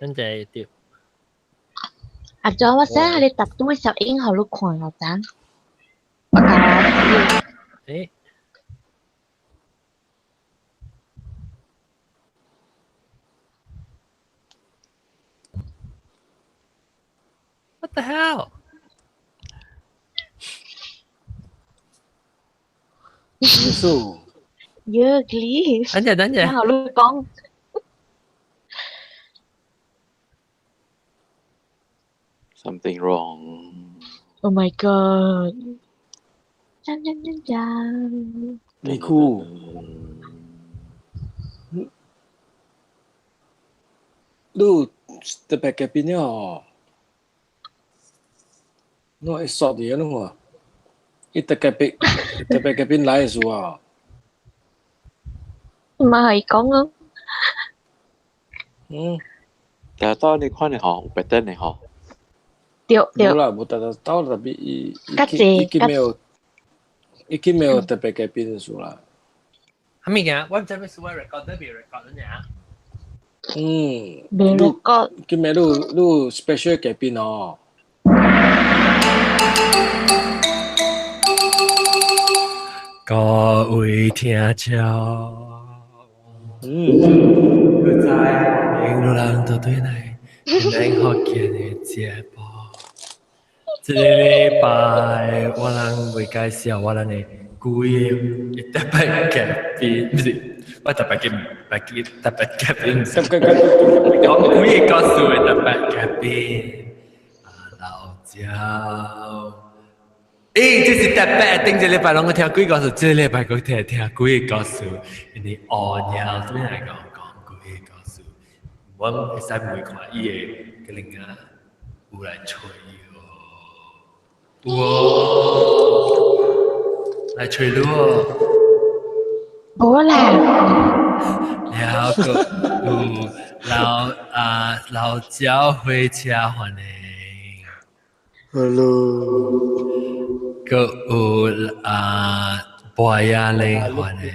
等陣對。阿咗我寫下你特登嘅小英好你看下咋？我搞啊！誒。What the hell？ 耶穌，耶 please，等陣，好你講。Something wrong. Oh my god！真。你酷，你特別嘅邊哦，我一索啲咯喎，一特別嘅邊來嘅時候，唔係講啊。但係當你看你好，有別的你好。對。冇啦，冇特別已經沒有特別嘅邊嘅時候啦。係咪嘅？我唔知咩事，我 record 得別 record 咗呀。未錄過。叫咩？你 special 嘅邊哦。各位聽眾，佢在迎路人都對你能學見嘅節目。這個禮拜我哋會介紹我哋嘅故意特別嘅邊，唔是我特別嘅特別嘅邊，我故意告訴你特別嘅邊，老趙。誒，這是特別，頂一禮拜我聽鬼故事，這禮拜我聽鬼故事，因為惡鳥對嚟講鬼故事，我唔使每看伊個個靈啊，有來吹喎，來吹咯，冇啦，然後個老鳥回家歡迎 ，Hello。個有博雅玲歡迎，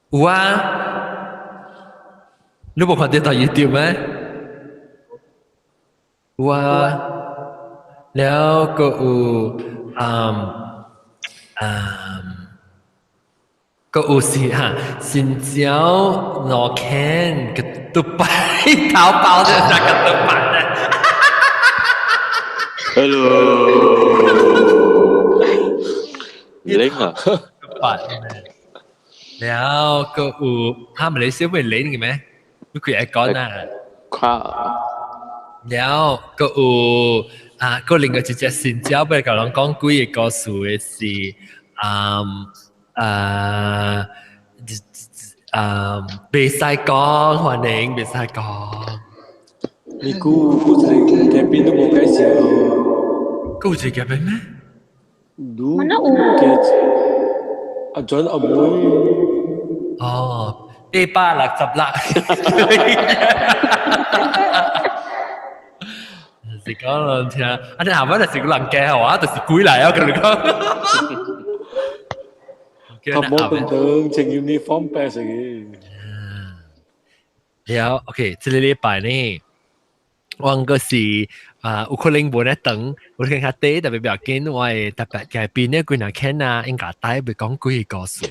有啊，你冇看到YouTube咩？有啊，แล้วก็ก็สิ哈，新疆羅肯個都擺淘寶的那個都擺的。Hello， 零啊，ปัดแล้วก็ห้ามอะไรเสียเวลเล่นกันไหมไม่คุยไอ้ก้อนน่ะแล้วก็ก็另外一隻新椒俾佢講幾個故事嘅是未使講歡迎未使講你估嘅邊都冇介紹。có gì kìa bên咩？ Đúng. Mà nó John ông Ồ, đi ba lạc sập lạc. Thì có lần thì anh nào mới là sự lần kè hả? Tôi sẽ cúi lại á cái được không? Không muốn tưởng tượng trên uniform pe sự. แล้วโอเค这个礼拜呢我個是有可能冇得等，我聽下啲特別比較緊，我係特別嘅邊呢個人聽啊，應該帶會講幾個故事。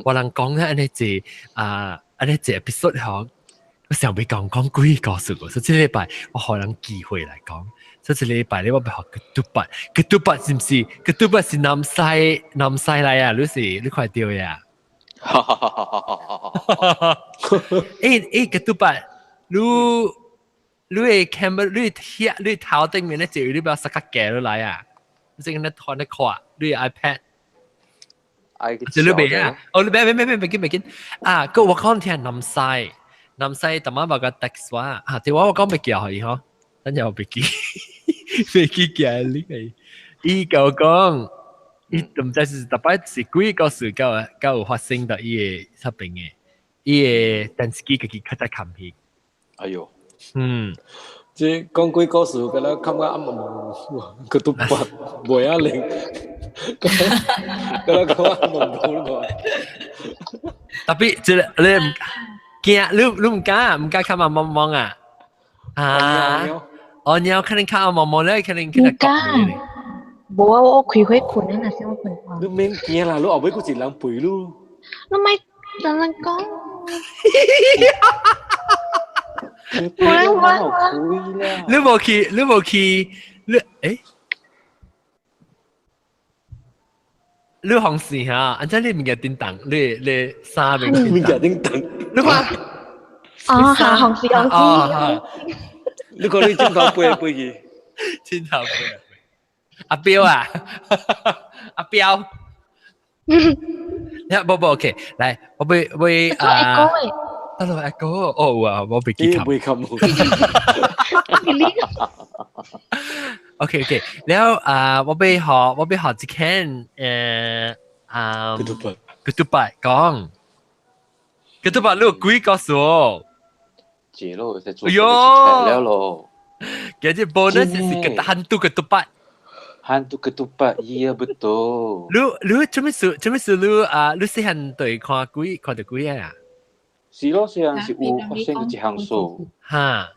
我能講咧，安尼一 episode 後，我想會講幾個故事嘅，所以這禮拜我可能機會嚟講。所以這禮拜呢，我要學個嘟巴是唔是？個嘟巴是南西嚟啊，你是你快掉呀！個嘟巴，你係 camera 你頭頂面咧就你不要塞個鏡落來啊！你正喺度睇你 iPad， 就你未啊？哦，你未見啊！個我講聽南西，特晚話個 text 話啊，電話我講未記可以嗬？等陣我未記嘅呢個，伊個講，伊唔知是特別是幾個事夠有發生到伊個出邊嘅，伊個電視機佢較早看戲。哎呦！即講幾個事，佢咧感覺啱啱佢都不會啊零，佢咧講啱啱冇咯。特別即係你驚你唔敢看毛毛毛啊？啊，哦，你要可能看毛毛咧，可能佢哋講你。冇啊，我開會困啊，先我困啊。你免驚啦，你後尾嗰時人陪你。你咪等人講，你冇去，你誒？你紅事嚇，安怎你唔嘅叮當，你三名面嘅叮當，你看，哦，係紅事紅事，你講你鏡頭背嚟背去，鏡頭背。阿彪啊，阿彪，不 OK，來，我會啊，得啦，阿哥，哦哇，我被記背冚。OK，แล้ว我ไปหอจิเคนketupat 講ketupat ลูกกุ้ยก็สู姐咯，在做這個材料咯。jadi bonus是hantu ketupat hantu ketupat iya betul 你做咩事你細漢對看到龜啊是咯是啊是有發生咗一項事哈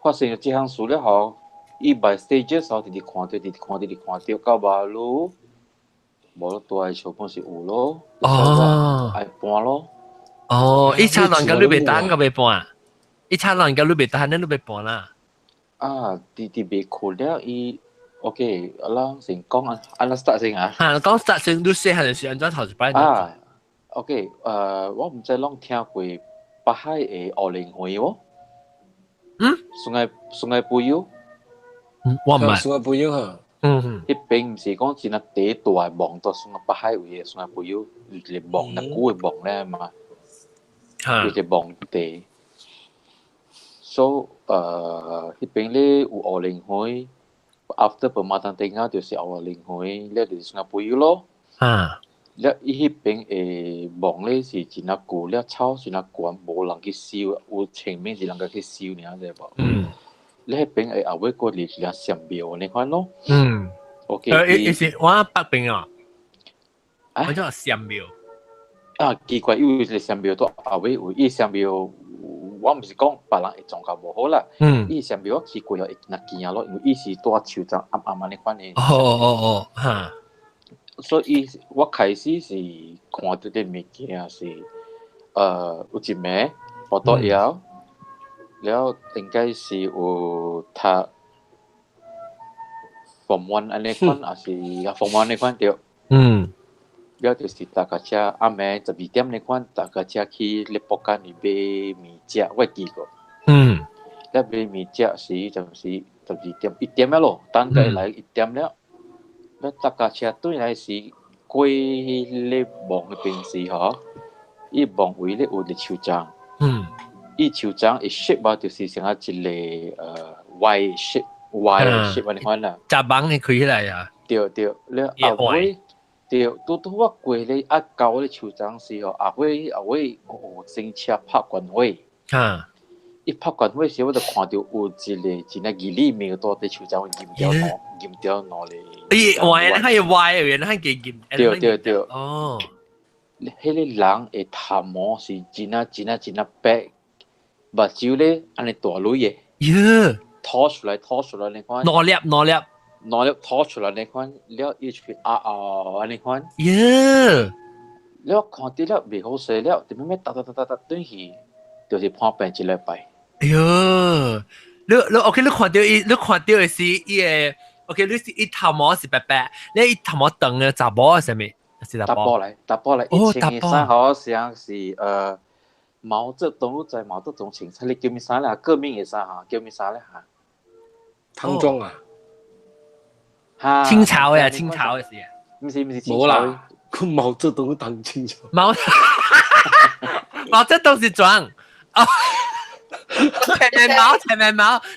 發生咗一項事了後伊 by stages 後直看到到馬路無咯大嘅小本是有咯愛搬咯伊差人甲你袂當甲袂搬伊差人甲你袂當你袂搬啦啲別困了伊 OK 啦先講安那 start 先啊講 start 先你細漢嘅時安怎頭一擺OK 我唔知攏聽過北海嘅奧靈會喎松愛杯油我唔係松愛杯油嚇迄邊唔是講真係第一大網到松愛北海位嘅松愛杯油一個網那古嘅網咧嘛一個網地所以迄邊咧有奧靈會after Pematang Tengah 就是奧靈會咧就是松愛杯油咯了伊迄邊誒網咧是真係舊了草真係懸無人去收有前面是人家去收爾知無你迄邊後尾過嚟嚟上廟你看咯OK 伊是我北邊啊我叫上廟奇怪因為上廟都後尾有伊上廟我毋是講別人會狀況無好啦伊上廟我去過了會若驚咯因為伊是住樹棧暗暗安尼款誒哈所以我開始是看到啲物件是有一枚報道了了應該是有讀 Form 1安尼款還是 Form 1安尼款對了就是大家車暗暝12點那款大家車去咧博間裡買米食我記過了買米食是就是12點1點了咯等佢來1點了了大家車對來是過咧網嗰邊時嗬伊網位咧有咧樹棧伊樹棧嘅 shape 吧就是像一個Y shape 安尼款啦閘網會開起來啊對了後尾對拄我過咧舊咧樹棧時嗬後尾有整車拍關位伊拍關位時我就看到有一個真係義理廟多啲樹棧鹽條攞嚟伊歪咧係歪嘅咧係幾鹽對哦迄個人嘅頭毛是真係白目睭咧安尼大類嘅拖出來你看攞粒拖出來你看了伊出安尼看了看到了未好勢了點咩打轉去就是判病一禮拜你 OK 你看到嘅是伊嘅 OK 你是伊頭毛是白白你伊頭毛長嘅查某係咩是查某嚟以前嘅衫好像是毛澤東在毛澤東穿衫你叫咩衫咧革命嘅衫嚇叫咩衫咧嚇唐裝清朝嘅事唔是冇啦佢毛澤東當清朝毛澤東是裝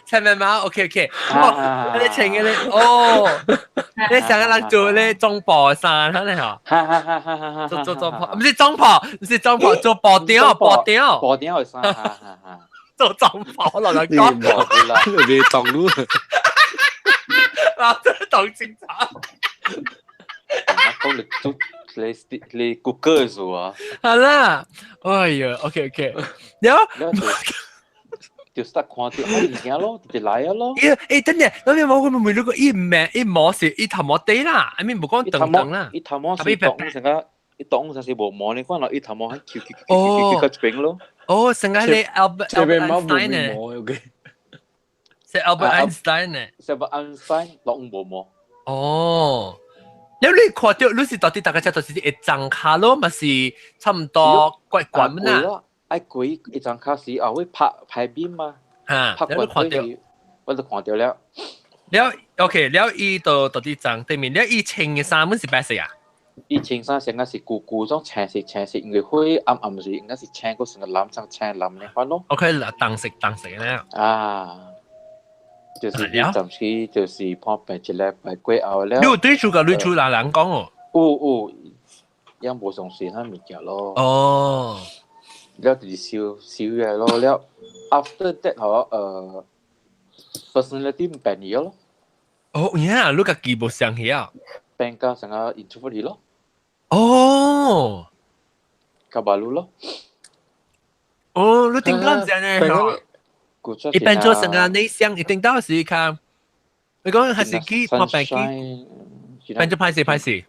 前面毛 OK 你穿嘅你想個人做咧中袍衫睇你嗬做中袍唔是中袍做布條嘅衫做中袍落嚟講你當路毛澤東清朝講你你 Google 嘅時候啊，好啦，哎呀，OK OK，然後然後就 start 看到物件咯，就來啊咯。等陣，我冇嗰個咩模式，頭模地啦，I mean 冇講等等啦，頭毛是當成個，當成是無毛你講咯，頭毛係 Q 個邊咯。哦，成個你 Albert Einstein 呢？係 Albert Einstein 呢？係 Albert Einstein 當無毛。哦。แล้ว你看到你是到底大家就是一張卡咯，咪是差唔多怪怪乜啦？ไอ้กุย一張卡是เอาไว้拍邊嘛，嚇，拍แล้ว看到，我就看到了。แล้วOK，แล้ว伊到底張對面，แล้ว伊穿嘅衫本是白色啊？伊穿衫成個是古種青色，因為灰暗時應該是青個成個藍色青藍嘅款咯。OK，淡色咧。啊，就是暫時就是旁邊一禮拜過後了。你有對住個女主人講哦？有冇從事他物件咯？哦。了就是少嘢咯，了 after that 嗬，personality 唔變咗咯。哦，呀，你個基本上係啊。變加成個 introvert 咯。哦。卡巴魯咯。哦，你聽講真係。一般做成個內向，一定到時看。你講還是去旁邊去，變咗拍攝。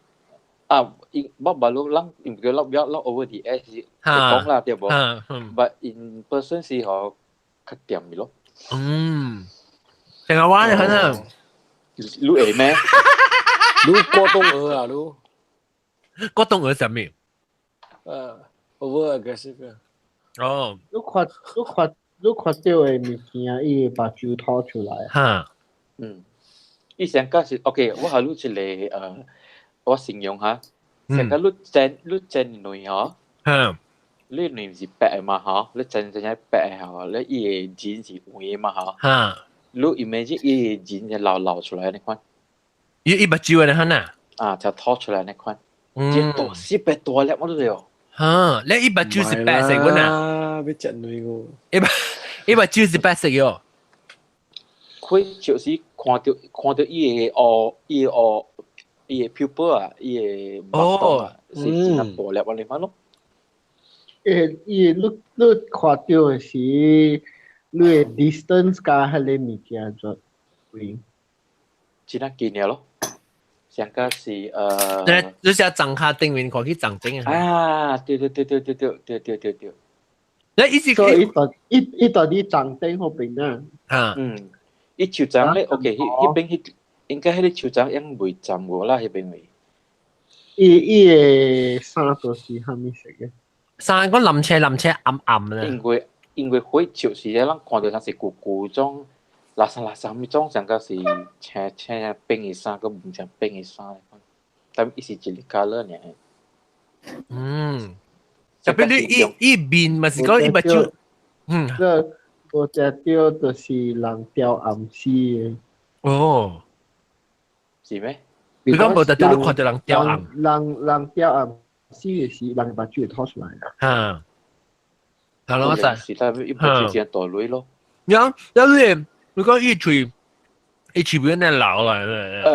啊，我巴魯人，因為佢落 over the edge，講啦對冇。But in person 是好較掂嘅咯。成個玩很啊。你會咩？你過冬鵝啊，你？過冬鵝什麼？over aggressive 啊。哦。你看到嘅物件，伊會把酒吐出來。嚇。伊上個是 OK，我係你一個我形容下，成個你真女嗬，你女是白嘛嗬，你真白嗬，你伊個錢是黃嘛嗬，你 imagine 伊個錢就流出來那款，伊把酒嚟看呐，就吐出來那款，這多10多粒我都有。嚇，你伊把酒是白色嘅呐，要食女個，伊把酒是白色嘅。佢就是看到伊個 pupil 啊，伊個目洞啊，是真係大粒你看咯。你看到嘅是你嘅 distance 加係你物件做對。真係見了咯，上個是你成張卡頂面看去張頂啊！對。你意思所以伊到底張頂嗰邊啊？伊手掌咧 ，OK，迄邊應該迄個手掌應未浸過啦，迄邊位。伊個衫就是蝦米色嘅？衫個藍車暗咧。因為佢就是咧，咱看到像是古種，垃圾咪種，上個是青冰嘅衫，個唔像冰嘅衫，但伊是一個 colour 呢。特別你伊面咪是講伊把酒，我只雕就是人雕暗絲嘅。哦，是咩？你講無特登你看到人雕暗，人雕暗絲嘅時，人把酒吐出來啊。係咯，就是但係一般就大女咯。有你講伊嘴邊咧流嚟咧。流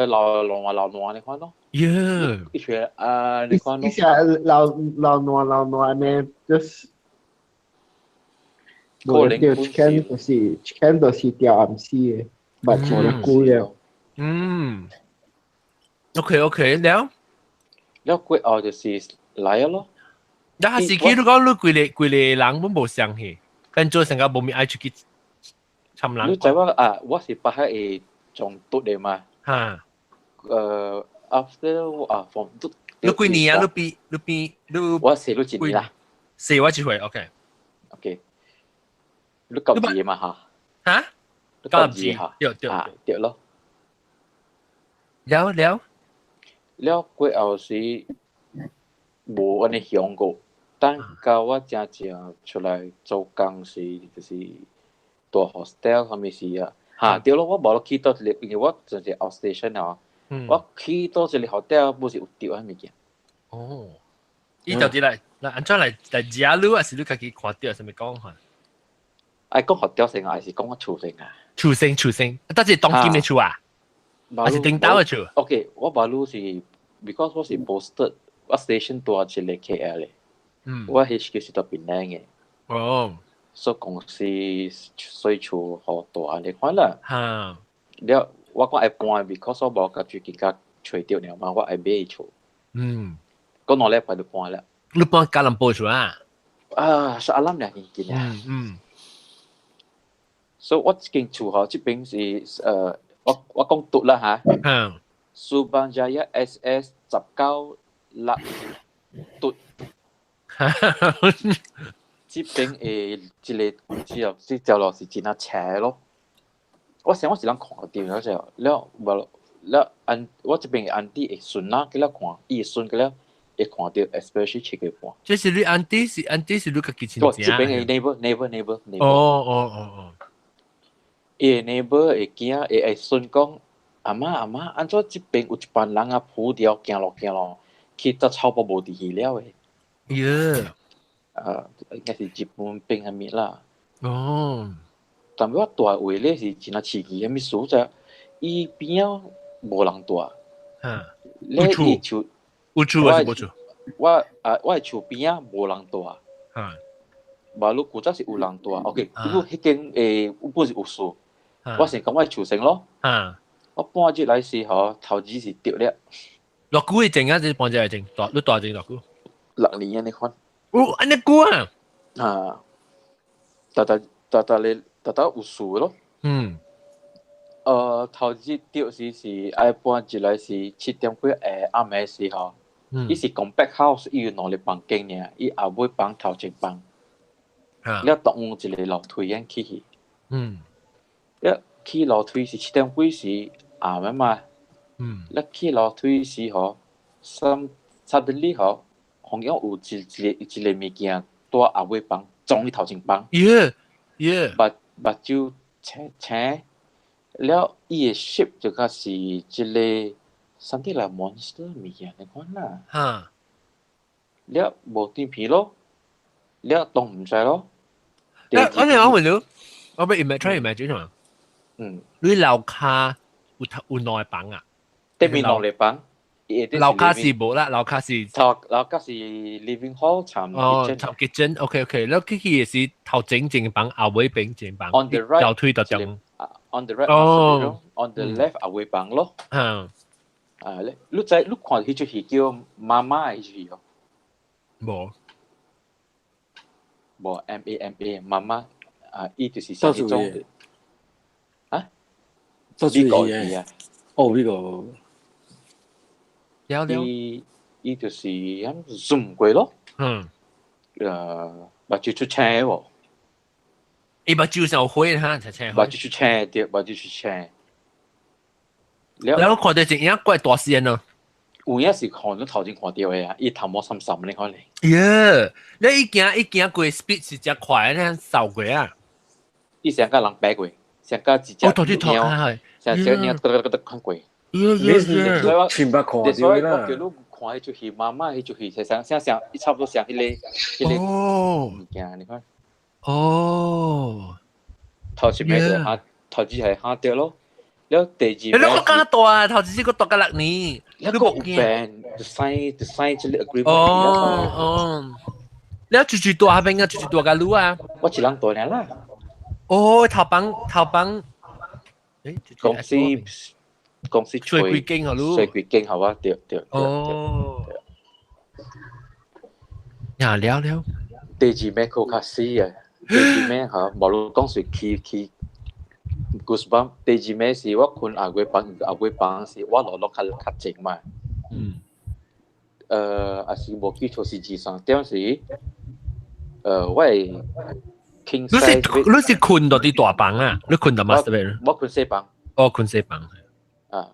爛你看咯。一撮你看咯。一下流爛呢，就是我哋chicken 就是掉暗絲嘅，唔係做得菇嘅。OK，了過後就是嚟咯。有下時期你講你規個人本無相氣，跟做成個無面愛出去尋人。你知我是把迄個中毒嘅嘛。after from 你幾年啊？你我寫咗幾年啦。寫我一回 OK。你舊字嘛嚇？你舊字嚇？對咯。了過後是無安尼想過，但教我真正出來做工是就是大 hostel 係咪是啊？對咯，我無去到一個，因為我就是 outstation 啊。我去到一個 hotel 不是有掉喺物件。哦，伊到底來安怎來食你，還是你家己看到什麼講法？講 hotel 先啊，還是講我厝先啊？厝先，但是當今嘅厝啊？還是頂島嘅厝 ？OK，我把路是 because 我是 posted 我 station 多一個 KL 咧，我 HQ 是到檳城嘅，所以公司需求好大，你看啦，了我講愛搬 because 我冇甲最近甲找到了嘛，我愛買厝，講兩禮拜就搬啦，你搬加林波出啊？啊，是阿諗兩件件啊，所以我間厝吼，這邊是我講讀啦嚇。Subanjaya SS 19辣嘟，這邊這條路是真係斜咯。我想我是啷看到了就了我這邊安迪會順啦，佢了看，伊順佢了會看到 especially 七個半。這是你安迪是你個幾錢錢？這邊嘅 neighbor。伊 neighbor 會驚會順講。阿媽，按照這邊有一班人啊，鋪掉行路，去到草坡無地去了誒。應該是日本邊係咪啦？但係我大位咧是真係刺激，係咪數就伊邊無人大。有厝還是無厝？我係厝邊無人大。馬路古早是有人大 ，OK， 如果迄間有本是有數，我先講我係厝先咯。我搬入來時候，頭子是掉了。落股嘅證啊，即係搬入嚟證，你大證落股。6年啊，你看。安尼股啊？特有數咯。頭子掉時是愛搬入來是7點幾暗嘅時候，伊是 compact house， 伊有兩個房間爾，伊後尾房頭前房。了當一個樓梯樣起去。了起樓梯是7點幾時？啱啊嘛，你起樓梯時候，suddenly 嗬，好像有一個物件在後尾房撞去頭前房，目睭青，了伊個 shape 就個是一個something like monster 物件，你看啦，了無電皮咯，了當唔知咯，我問你，我俾 try imagine 嘛，你樓下。有兩個房啊？對面兩個房，樓下是冇啦，樓下是 living hall 參 kitchen，OK， แล้ว佢係是頭前正房，後尾邊正房， on the right 後推就正 ，on the right， on the left 後尾房咯。你看迄出戲叫媽媽迄出戲哦？冇 MAMA 媽媽伊就是像迄種。呢個嘢啊！呢個伊就是咁 zoom 過咯。目睭出青喎。伊目睭上灰哈，青青。目睭出青對，目睭出青。แล้ว看到正影怪大聲咯。有影是看到頭前看到嘅啊，伊頭毛深深你看咧。你一行過 speed 是真快咧，掃過啊。伊成個人擺過。成家自己頭啲頭係，成隻鳥得看過。全部看到啦。所以我叫你看迄出戲，媽媽迄出戲，像差不多像迄個物件，你看。頭前尾就嚇，頭子係嚇掉咯。了第二，你講咁大啊？頭先個讀緊6年，你個有病，就 sign 這個 agreement。你住大邊啊？住大嘅路啊？我一人大呢啦。頭幫，公司水鬼經好咯，水鬼經好啊，對。呀，了。第二名好卡死啊！第二名嚇，無論講水去 goosebump。第二名是我困後尾房是我落較靜嘛。還是無記錯是2-3點時，我係。你是困到啲大房啊？你困到 master bedroom？ 我困細房。困細房。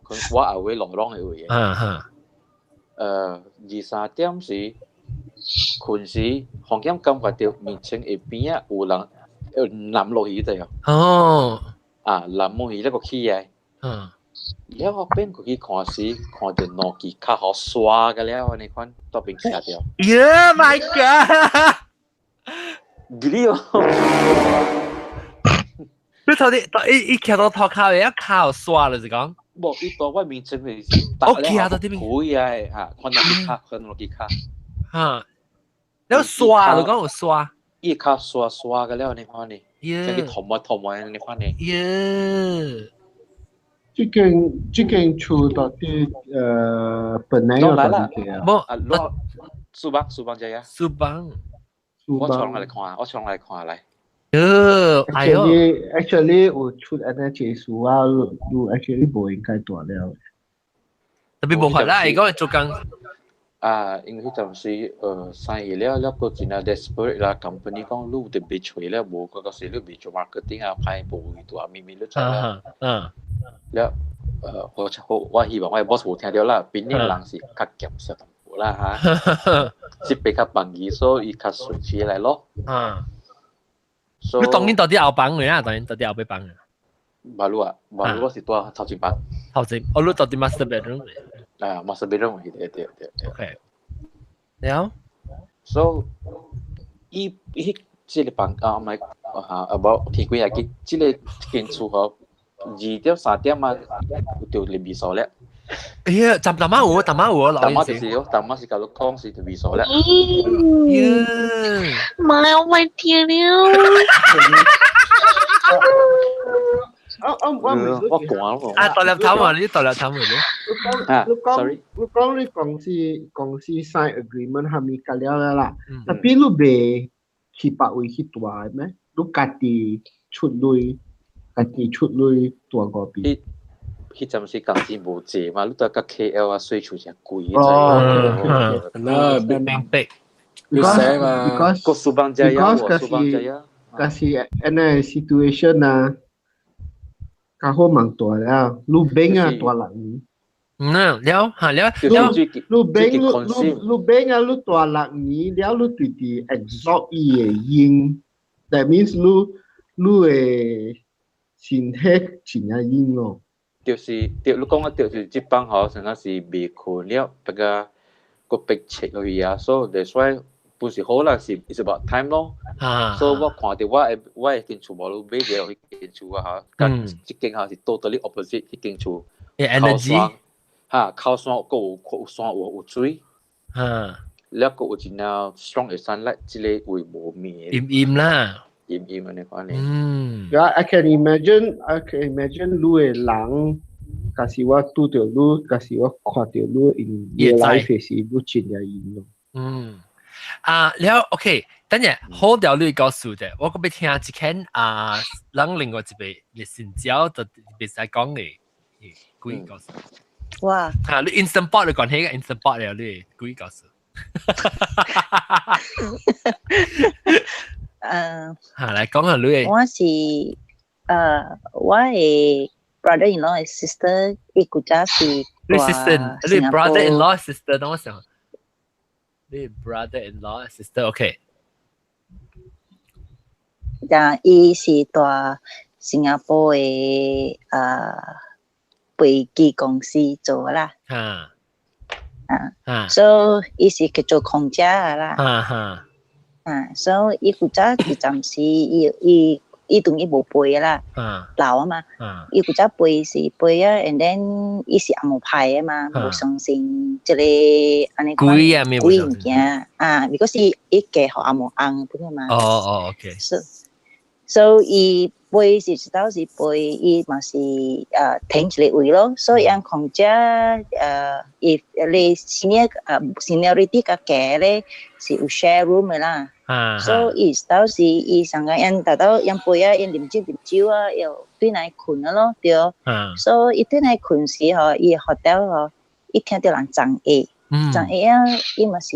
困我後尾落浪嘅位嘅。2-3點時困時，好像感覺到面前下邊啊有人冧落去啫。冧落去呢個起嘅。แล้ว我邊過去看時，看到兩支較好刷嘅了，你看到邊下掉。Yeah, my God！really 哦，你頭啲一企到頭靠嘅一靠刷啦，就講。บอกอีตัวว่ามีจังเลยสิตาแล้วเขาคุยไอ้ฮะคนนั้นกี่ค่าคนนั้นกี่ค่าฮะแล้ว刷就講有刷อีค่า刷กันแล้วในความนี้จะกี่ถมไว้ในความนี้這間厝到底本來要到底幾啊？冇蘇邦仔啊，我從嚟看嚟。actually 有出安尼技術啊，你 actually 無應該大了。特別冇法啦，如果做工因為陣時生意了個真係 desperate 啦 company 講你特別吹了無嗰個時你別做 marketing 啊派無度啊咪你做啦แล้ว我希望我 boss 冇聽到啦邊啲人是較減少淡薄啦嚇即比較便宜所以較順起來咯你當年到底後幫嘅啊？當年到底後邊幫嘅？馬路我是多頭前班。頭前，我你到底 master bedroom 嘅？master bedroom 係對。OK。แล้ว so 依即係幫唔係about 提過下即係間厝嗬2點3點啊就嚟微數咧。哎呀，淡媽有老就是咯，淡媽是教到講是微數咧。媽呀，我天了！我講咯。大粒頭啊！你大粒頭嚟咯。sorry。你講你公司 sign agreement 係咪㗎了啦？但係你未去白位去大咩？你家己出類大個邊？迄陣時工資無濟嘛，你都甲 KL 啊，稅收真貴啫。那明白。你使嘛？個蘇邦仔呀，嗰時安尼 situation 啊，較好忙大了，路邊啊大人。了路邊啊，路大人年了，路對啲 absorb 伊嘅音 ，that means 路嘅身體真係音咯。就是你講嘅就是即幫好，成日是未困了，大家個逼切去啊，所以 that's why 不是好啦，是 it's about time 咯。所以我看到我間厝無路買咗迄間厝啊，嚇，即間嚇是 totally opposite 迄間厝。energy 靠山個有山有水，แล้วก็有真係 strong 嘅 sunlight，即個會無滅。陰啦。陰咁樣講咧。Yeah, I can imagine 你嘅人，假使我拄到你，假使我看到你 in real life 時，你真係陰咯。แล้ว OK，等陣好條你告訴嘅，我個要聽一間人另外一邊嘅新招就別使講嘅，故意告訴。哇！你 instant pot 你講起個 instant pot 了，你故意告訴。嚟講下你。我是我嘅 brother-in-law 嘅 sister， 伊古家是。你 sister， 你 brother-in-law sister， 等我想。你 brother-in-law sister，OK。但伊是在新加坡嘅飛機公司做啦。所以伊是去做空姐啦。所以伊古早就暫時伊同伊無背啦，老啊嘛，伊古早背是背啊 ，and then 伊是阿無派啊嘛，無相信即個安尼講貴物件because 伊嫁互阿無翁對嘛。OK。So 伊背是知道是背，伊嘛是停一個位咯，所以按空姐伊你 seniority 個嫁咧是有 share room 嘅啦。所以伊到時伊上個因達到因背啊，因啉酒啊，又對內困啊咯，對。所以伊對內困時吼，伊 hotel 吼，伊聽到人講嘢啊，伊嘛是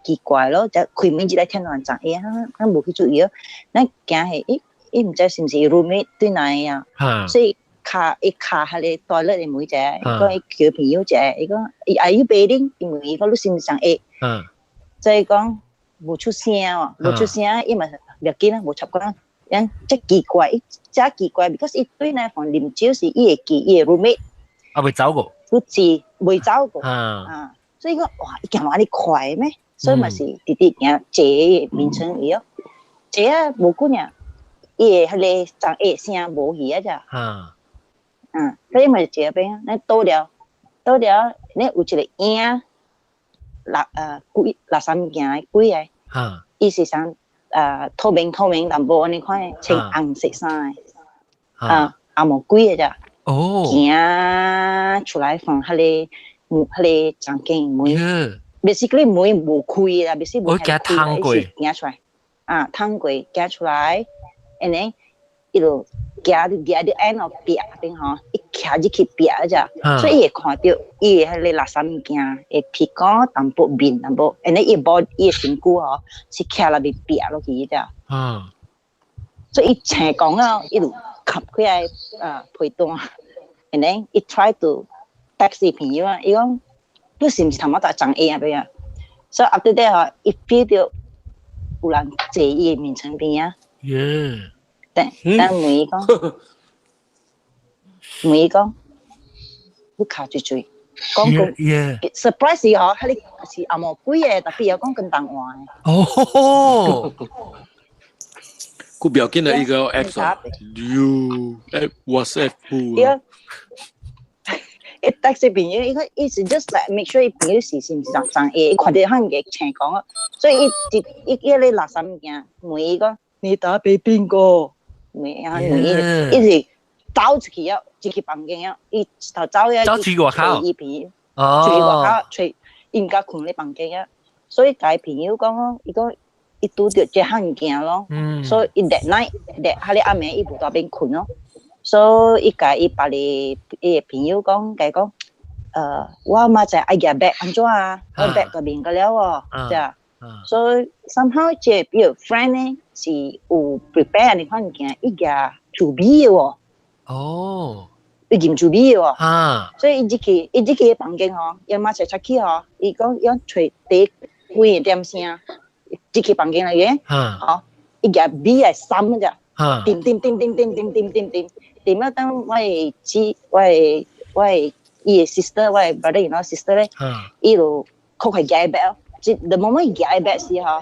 奇怪咯，就開門一來聽到人講嘢啊，咱無去注意咯，咱驚係伊唔知是唔是 roommate 對內啊，所以伊卡下咧toilet咧每隻，伊講伊叫朋友隻，伊講are you bathing？因為伊講你是唔是講嘢，所以講。無出聲喎，伊嘛唔要緊啦，無插講，因即奇怪，伊真奇怪 ，because 伊對呢行啉酒是伊會記伊嘅 roommate，未走過，不知未走過，所以講哇，伊行話你快咩？所以嘛是直直行姐名稱伊咯，姐啊無久呢，伊個迄個講嘢聲無去啊咋，所以咪這邊，你到了，你有一個影，幾垃圾物件幾個，伊是想透明，淡薄你看青紅色衫，也無幾個咋，行出來放迄個장鏡門。basically 門無開啦 ，basically 無開啦，伊是行出來，趟過行出來 ，and then 伊就行到 end of 壁邊吼，伊徛入去壁咋，所以伊會看到伊迄個垃圾物件，會屁股淡薄面淡薄 ，and then 伊身軀吼是徛入去壁落去咋，所以伊青講啊，伊就吸起來配單 ，and then 伊 try to text 伊朋友啊，伊講。你是唔是頭毛在長 A 啊？邊啊？所以 after that 啊，一 feel 到有人坐伊面前邊啊。但問伊講，你卡住嘴，講個 surprise 伊嗬，迄個是阿毛鬼嘅，特別有講跟當話嘅。佢表見到一個 X 啊 ，You WhatsApp 佢。一得食朋友，伊是 just like make sure 伊朋友是唔是長 A， 伊看到佢嘅情況啊，所以伊咧垃圾物件，問伊講你打俾邊個？問伊是走出去啊，入去房間啊，伊頭走啊，走出外口，伊朋友，出去外口，吹，伊唔敢困喺房間啊，所以佢朋友講，伊講伊拄到這項物件咯，所以伊 that night， 迄個暗暝伊無在邊困咯。所以伊甲伊別個朋友講，我嘛就愛夾 back 安怎啊？我 back 個面個了喎，啫。所以 somehow 這比如 friend 呢是有 prepare 你看物件，伊夾準備嘅喎。伊兼準備嘅喎。所以伊入去房間嗬，伊嘛就出去嗬，伊講要吹第幾點聲，入去房間嚟嘅，嗬，伊夾 B 係三嘅啫。點啊？當我伊sister， 我 brother-in-law sister 咧，伊就佢係夾 back，即 the moment 夾 back 時候，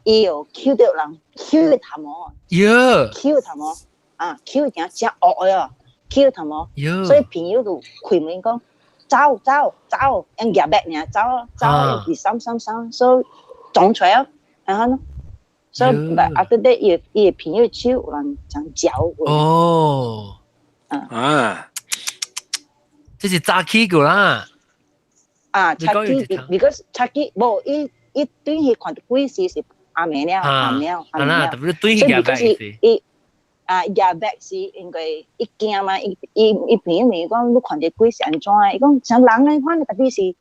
伊就 Q 到人 ，Q 佢頭毛，Q 頭毛，Q 件真惡啊 ，Q 頭毛，所以朋友就開門講走，用夾 back 呢，走，用佢三，所以撞出啊，然後呢？所以 after that 伊朋友手有人將腳這是詐欺個啦。詐欺 because 詐欺無伊對伊看到鬼時是暗暝了，特別對伊夾 back 時。夾 back 時因為伊驚嘛，伊朋友咪講你看到鬼是安怎啊？伊講像人咧，看特別是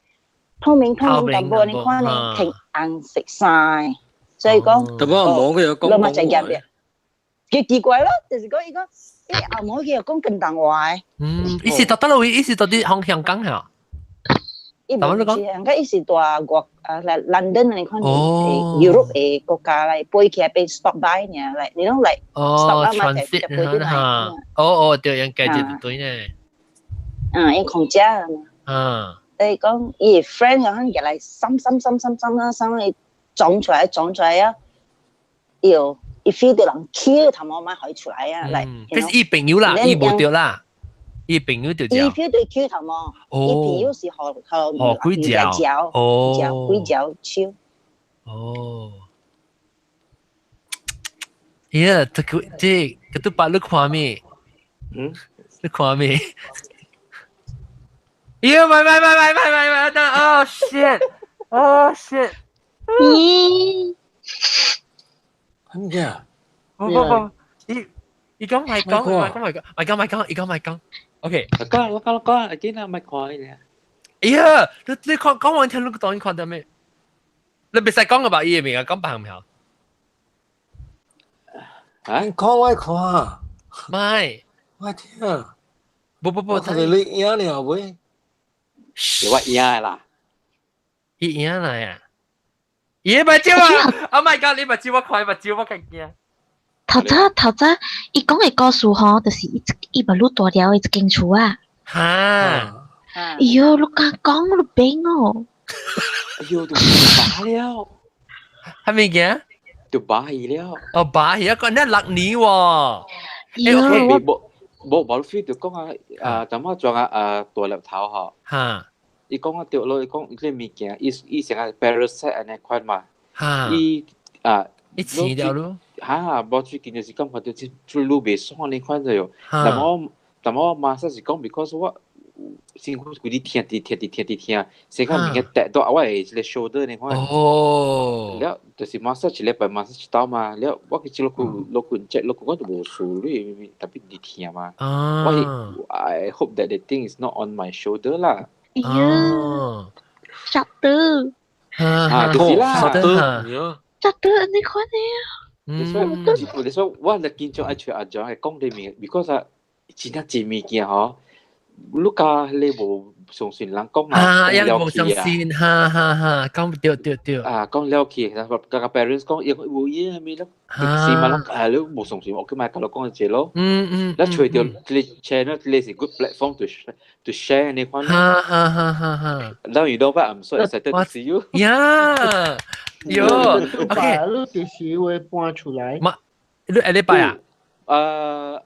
透明淡薄，你看咧挺紅色衫。所以講，老媽就夾嘅，幾奇怪咯。就是講伊講，阿毛佢又講更大話嘅。伊是到底伊是到底向香港係？伊唔是香港，伊是大國嚟 London 你看Europe 嘅國家嚟，飛機係俾 stop by 呢，嚟你講嚟 stop by 嘛，就飛啲嚟。對，人計就對呢。因空姐啊嘛。所以講，伊 friend 有可能入嚟心。撞出來啊！伊 feel 到人 Q 頭毛咪可以出來啊！嚟，即係伊朋友啦，伊冇掉啦，伊朋友掉咗。伊 feel 到 Q 頭毛，伊朋友是學鬼腳，鬼腳手。這都把你看咩？你看咩？Oh shit！乜嘢？伊講咪講 ，OK。講，阿堅啊，咪看咧。哎呀，你講完聽，你當然看到咩？你別使講個把伊嘅名啊，講白唔係？看我看，咪，我聽，不，睇你影了喂，你話影啦，伊影嚟啊！咦，咪招啊 ！Oh my god！你咪招我看，咪招我勁驚。頭早，伊講嘅故事吼，就是伊把路大條嘅一間厝啊。嚇！哎呦，你敢講我都病哦！哎呦，都拔了，係咪嘅？就拔去了。拔去一個，你6年喎。冇 feel 就講怎麼裝大粒頭嗬？哈，伊講掉落，伊講呢物件，伊成個 parasite 安尼款嘛，哈，伊一起掉咯，冇最近就是感覺到最路袂爽呢款咗，但我馬上是講 because 我先嗰啲聽，成個物件跌到我係一個 shoulder 呢款，แล้ว就是馬上一禮拜馬上一刀嘛，แล้ว我佢落去 check 落去我就冇數咧，特別啲聽嘛，I hope that the thing is not on my shoulder 啦。Shutter 就是啦，Shutter 你看你所以我就緊張愛找阿張係講啲物，because 真係真物件嗬，你家你無相信人講ยัง冇相信，講對，講了去，個 parents 講有嘢咪咯，是嘛咯，你冇相信，我今日同你講嘅嘢咯，แล้วช่วยเดียวchannel 你是 good platform to share 呢款，Now you know what I'm so excited to see you。有，OK， 你幾時會搬出來？你下禮拜啊？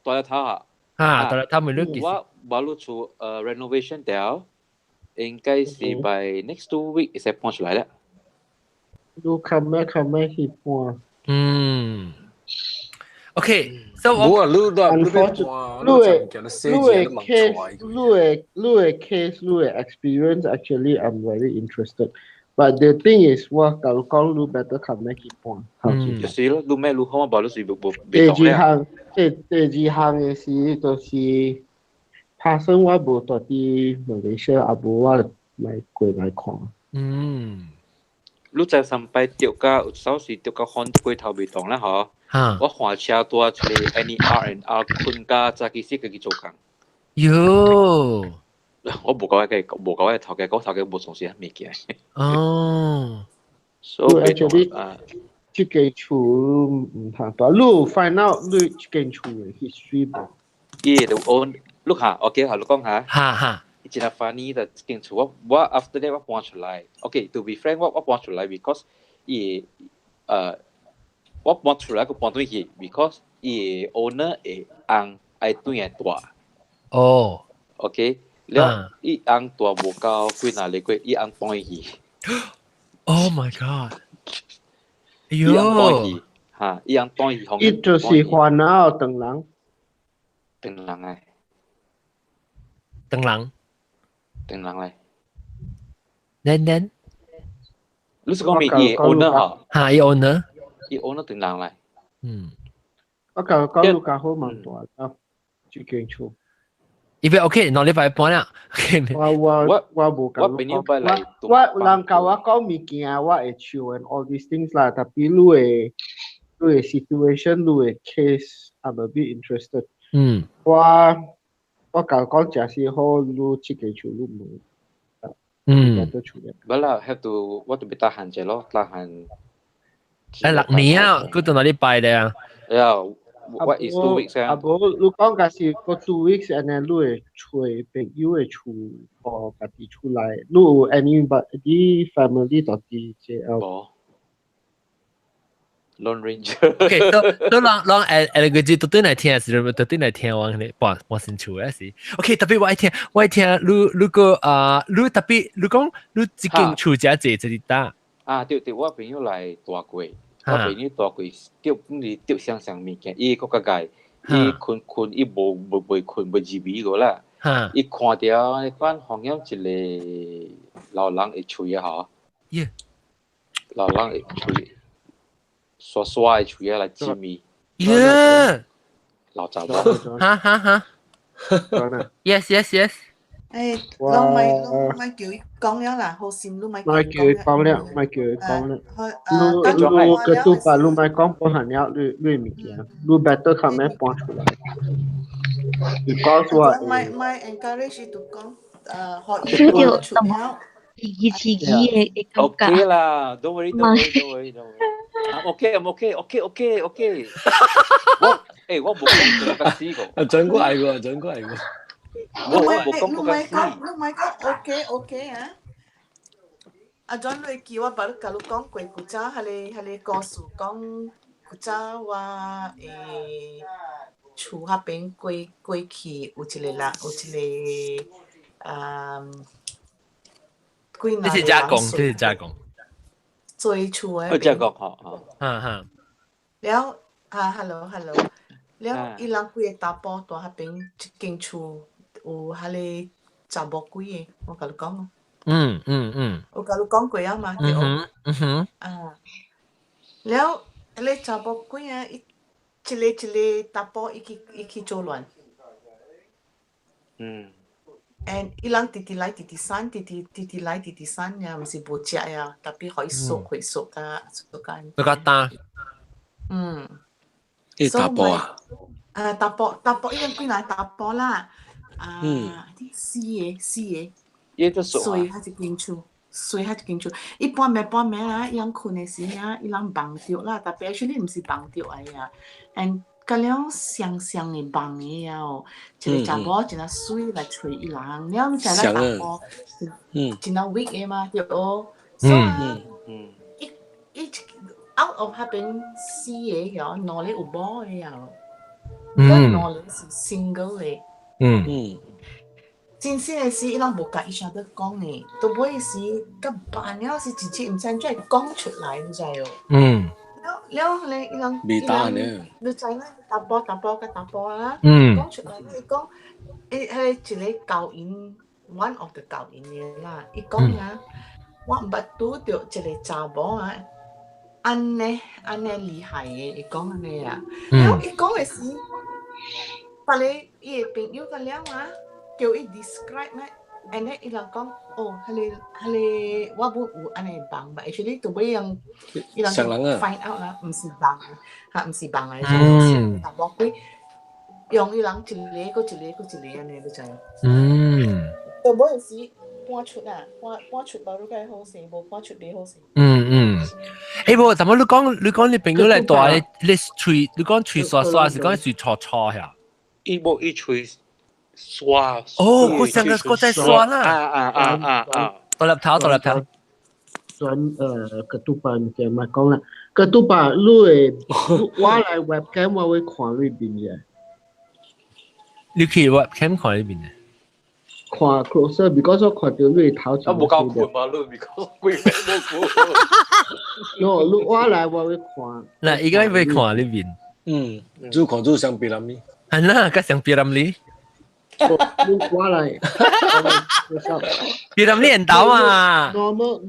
大日頭大日頭咪你幾時？我攞出renovation 掉，應該是 by next 2 weeks 先搬出來啦。你come咩去搬？OK，so 冇啊，你case，你 experience actually I'm very interested. But the thing is， 我講你 better come咩去搬。就是咯，你咩你好，我冇你隨便第二項嘅事就是拍生我無到啲馬來西亞，無我來過來看。你在上擺掉個首時掉個看過頭未動啦嗬？我換車多出嚟 NR 坤家揸機師佢做工。喲，我冇講嘅頭嘅，嗰頭嘅冇從事咩嘅。所以actually，這間厝唔太大。你 find out 你這間厝嘅 history 冇？伊就按，look 下，我記下，你講下。真係 funny 的這間厝，我 after that 我搬出來。OK，to be frank，我搬出來 because 我搬出來個搬轉去 because owner 係紅愛對嘅大。OK，แล้ว伊紅大無夠幾哪里過，伊紅搬去。Oh my god！伊紅搬去，伊紅搬去。伊就是煩惱等人誒。等人嚟。then，你是講咩？伊 owner 嚇？伊 owner。伊 owner 等人嚟。我講你家好蠻大啊，這間厝。伊邊 OK，兩禮拜搬啦。我無講。我人教我講物件，我會笑 and all these things 啦。但係你嘅 situation，你嘅 case，I'm a bit interested。我講假使好，你這間厝你冇。不啦 ，have to 我就俾tahan 者咯，tahan。6年啊，佢到哪裡拜的啊？What is 2 weeks 啊？你講假使個2 weeks，and then 你會找朋友嘅厝，或家己出來，你有 anybody family 到啲JL？冇。Lone Ranger。OK，都讓個字到底來聽是到底來聽我哋搬新厝嘅事。OK，特別我愛聽，你個你特別你講你一間厝只這裡打。對，我朋友來大過，我朋友大過，釣上物件，伊個界，伊困，伊無困無自備個啦。伊看到迄款紅葉一個老人會吹啊嗬。老人會吹。刷嘅厝嘢嚟知咪？老雜咗。Yes。誒，你咪叫佢講咗啦，好善你咪叫佢講啦。你個都把你咪講搬行了，你物件，你 better 看咩搬出來。你告訴我。咪 encourage 佢講，學佢出口。OK 啦，don't worry。I'm okay。我冇講過死個。準過嚟個。你咪講 OK 啊！阿 John 你叫我把你講過古早，係你告訴講古早話厝那边过去有一个人，有一个几这是加工，这是加工。做厝诶。加工吼，了hello，了伊人几个查甫住那边一间厝，有迄个查某几个，我甲你讲哦。我甲你讲过啊嘛，对哦。了迄个查某几啊，一个查甫伊去做乱。and 伊人直直来直直散，直直来直直散呀，毋是无食呀，特别可以熟回熟甲熟干。那个大。伊查甫啊？查甫，伊人几人查甫啦？四个。伊都熟啊。睡遐一间厝，伊半暝啊，伊人困诶时啊，伊人梦着啦，特别actually毋是梦着哎呀，and 甲了双诶梦诶啊哦，一个查某真啊水来找伊人，了你知啦查甫，真啊 weak 诶嘛，对哦，所以伊 out of 迄边四个哟，两个有某诶啊，两个是 single 诶。真正诶是伊人无甲伊啥得讲诶，到尾是甲办了是直接毋知怎讲出来，你知哦？了咧，伊人未答呢？你知啦，查甫啊，讲出来，伊讲，迄一个教因 ，one of the 教因诶啦，伊讲啊，我毋捌拄着一个查某啊，安尼厉害诶，伊讲安尼啊，了伊讲诶是，别个伊诶朋友甲了啊。叫伊 describe 咩 ，and 咧伊人讲，哦，迄個我本有安尼夢吧，actually 到尾伊人 find out 啦，毋是夢，毋是夢啊，就是查某鬼，用伊人一個安尼，你知？到尾時搬出啊，搬出無你個好勢，無搬出你好勢。無，但係你講你朋友嚟大，你喙，你講喙刷刷，是講喙搓搓呀？伊無伊喙。刷哦，我在刷啦！獨立頭。轉ketupat macam mana講啦？ketupat lu我嚟 webcam 我會看裏邊嘅。你去 webcam 看裏邊嘅？看 closer because 我看到你頭前。冇夠盤嘛，你 because 貴冇盤。no，我嚟我會看。嗱，而家會看裏邊。就看就相比啦咪。係啦，個相比啦咪。我嚟比林練到嘛 ？normal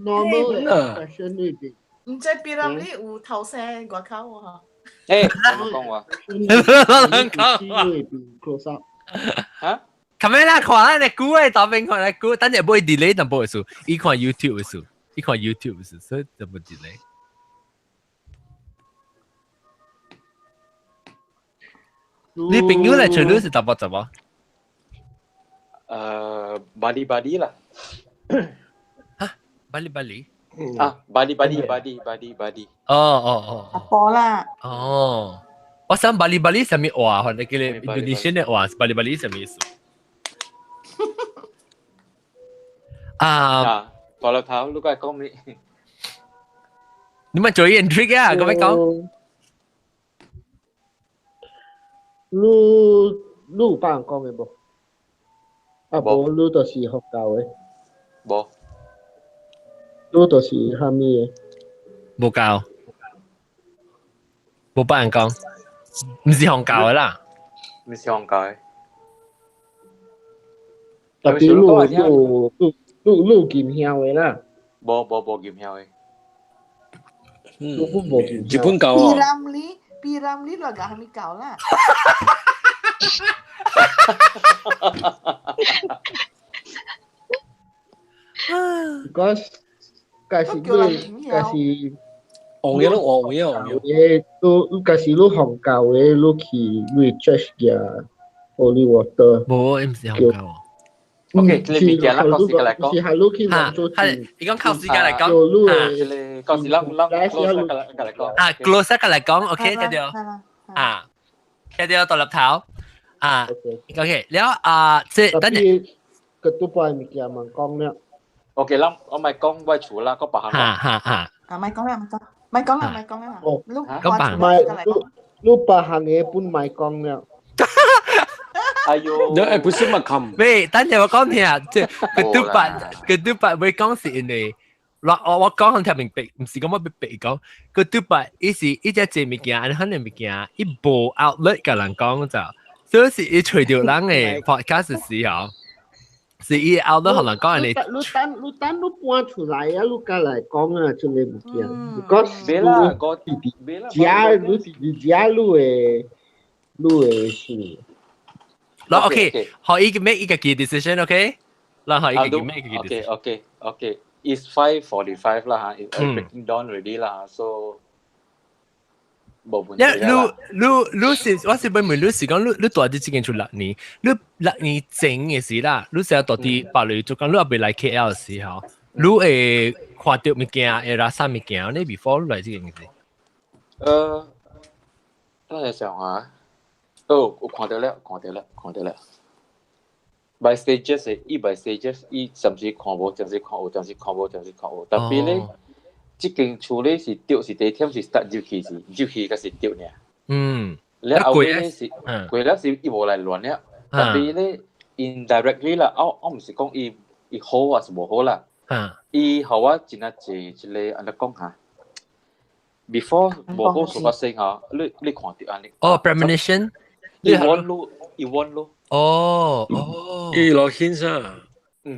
expression 裏邊。唔知比林你有頭聲外口喎？我講話。close up。嚇？咁樣啦，看你估嘅當兵看你估，等陣唔會 delay，但唔會數，伊看 YouTube 嘅數，伊看 YouTube 嘅數，所以就冇 delay。你朋友嚟除咗是打波怎麼？body 啦。嚇 body 啊 body。哦。波啦。哦，我想 body 係咩話？或者叫你 Indonesian 嘅話 ，body 係咩意思？大粒頭，你講咩？你咪做嘢 trick 啊？咁樣講。你有幫人講嘅冇？無，你就是學教嘅。無。你就是蝦米嘅？冇教，冇幫人講，唔是學教嘅啦。唔是學教嘅。特別你劍曉嘅啦。無劍曉嘅。你本無劍曉。日本教啊。比林你落嚟係咪教啦？Because 假是學嘢咯，學嘢都假是你學教嘅，你去 recharge 嘅 holy water。冇，唔是學教。OK，你咪講啦，靠時間嚟講。係你去攞咗係，你講靠時間嚟講。你靠時諗嚟講。close 嚟講 ，OK，聽到。聽到獨立頭。OK，แล้ว即係等陣。ketupat 物件問講了。OK，我咪講為除啦，個白行。咪講啦，咪講啦。你白行嘅本咪講了。哎呦，那不是嘛看？喂，等陣我講聽啊，即係佢對白會講是因為，我講聽明白，唔是講我白講，佢對白伊是一隻隻物件，可能物件一部 outlet 嘅人講就，所以是伊除掉人嘅 podcast 時候，是伊 outlet 可能講人哋。你搬出來啊！你家來講啊，就你物件，別啦，個家你家你會是。嗱 ，OK， 可以 make 一個 key decision，OK？ 嗱，可以 make 一個 key decision。Okay. It's 5:45啦嚇，it's breaking down already 啦，so 冇問題啦。你是我是問你是講你大啲之前出6年，你6年整嘅時啦，你成日到啲巴黎做講，你後邊來 KL 嘅時候，你會看到物件，會拉啥物件？你 before 你來這件事？等下想下。哦，我看到了。By stages 伊 by stages 伊暫時看無，暫時看無。特別咧，即間厝咧是丟是第一天是 start 入去個是丟呢。แล้ว後尾咧是過了是伊無來亂了。特別咧 indirectly 啦，我唔是講伊好還是無好啦。伊互我真係一個安怎講嚇 ？Before 無好所發生嚇，你看到安尼。哦 ，premonition。伊warn咯。哦。伊落hints啊。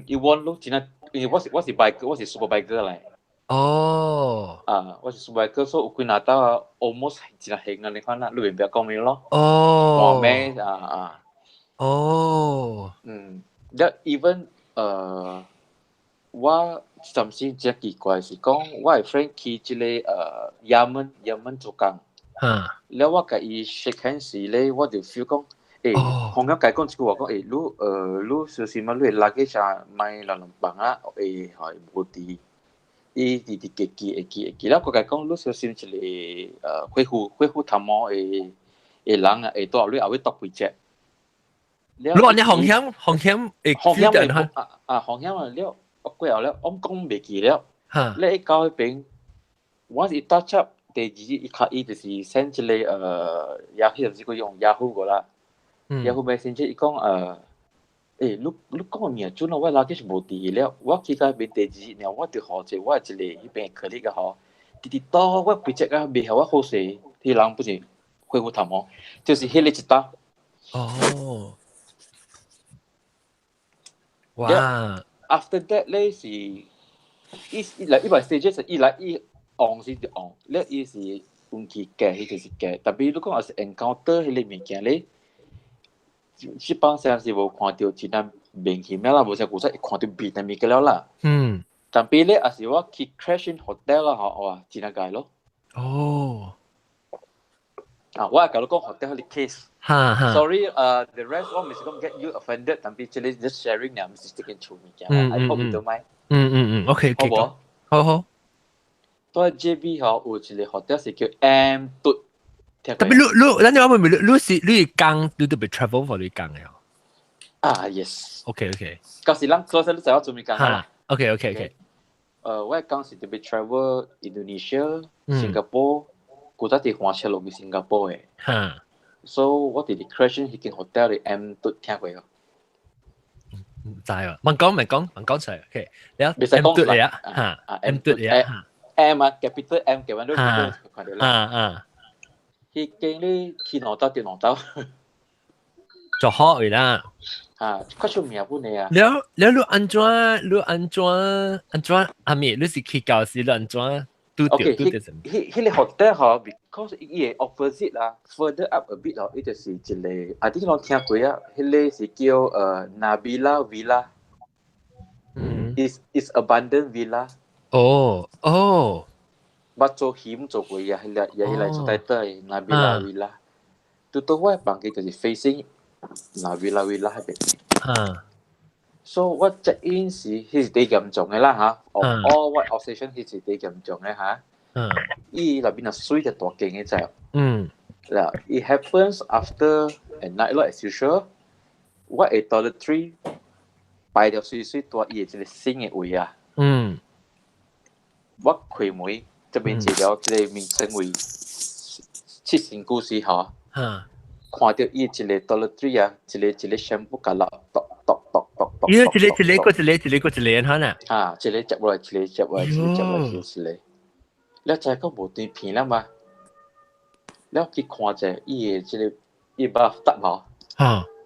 伊warn咯，真係，因為我是 biker， 我是 superbiker 嚟。哦。我是 superbiker， 所以有幾拿到 almost 真係興啊！你看啦，你明白講咩咯？哦。話咩哦。that even 我甚至真奇怪是講，我係 friend 去一個Yemen做工。แล้วว่ากับอีเช็คแฮนด์สิเลยว่าเดี๋ยวฟีลก็ของเขาไก่ก้นสกูว่าก็รู้สิ่งมาเลยลักเกจไม่หลังบังอ่ะหอยบุตรีดีเกี่แล้วก็ไก่ก้นรู้สิ่งที่เลยคุยหูทำมอหลังตัวเลยเอาไว้ตกไปเจ็บรู้อันนี้ห้องแฮมห้องแฮมแล้วก็แล้วอ้อมก้มเบกี่แล้วแล้วไอ้ก้าวเป็น once it touch up第二一卡伊就是 send 一個Yahoo 甚至佢用 Yahoo 個啦，Yahoo Messenger 伊講你講個名準啊，我拉嘅是無地了，我去嗰邊第二然後我就學者我一個迄邊課歷個嗬，直到我畢業啊，未後我好勢，啲人不是恢復談哦，就是迄個一打。哦。哇 ！After that 咧是伊來一百 stages 伊來伊。on 是就 on， แล้ว伊是運氣嘅，迄就是嘅。特別如果我是 encounter 迄個物件咧，基本上是無看到真係明顯啦，無像古實看到別嘅物件了啦。特別咧，也是我去 crash in hotel 啦，哇，真係解咯。哦。我係講到講 hotel 嘅 case。Sorry，the rest 我唔是講 get you offended，特別即係 just sharing 呢，唔是即件錯物件。I hope you don't mind。OK，好。在 JB 有一個 hotel 是叫 M 嘟，特別你，等陣我問你講，你特別 travel for 你講嘅？Yes。OK。嗰時咱 close 你知我做咩講啦？OK。我係講是特別 travel Indonesia、新加坡，古早啲換車落去新加坡嘅。So 我哋 crashing 迄間 hotel 嘅 M 嘟聽過喎。唔知喎，問講出嚟。OK， 你啊 M 嘟嚟啊，M 嘟嚟啊。M 啊 ，capital M 嘅，我都看到啦。迄間咧去哪到掉哪到，就好嘅啦。快出名本嚟啊！แล้ว你安怎阿咪，你是去教時你安怎拄到什麼？迄個 hotel 嗬 ，because 伊個 opposite 啦 ，further up a bit 嗬，伊就是一個，啊，啲我聽過啊，迄個是叫Nabila Villa，is abandoned villa。哦。捌做險做過呀，迄個做底底 Nabila Villa， 拄到我房間就是 facing Nabila Villa 迄邊。So 我 check in 時，迄是幾嚴重嘅啦嚇，all what obsession 迄是幾嚴重嘅嚇。伊入邊係水嘅大間嘅啫。嗱，it happens after a night lot as usual。我喺 toiletry 擺條水大，伊係一個新嘅位啊。我開門，這邊治療這個名稱為七星故事嚇。看看到伊一个 toiletry 啊，一個 shampoo 甲落篤篤篤篤篤。一個嚇呐。啊，一個接落來，一個接落來，一個接落來，一個。แล้วใจก็無斷片啦嘛，แล้ว去看者伊個即個伊把搭無，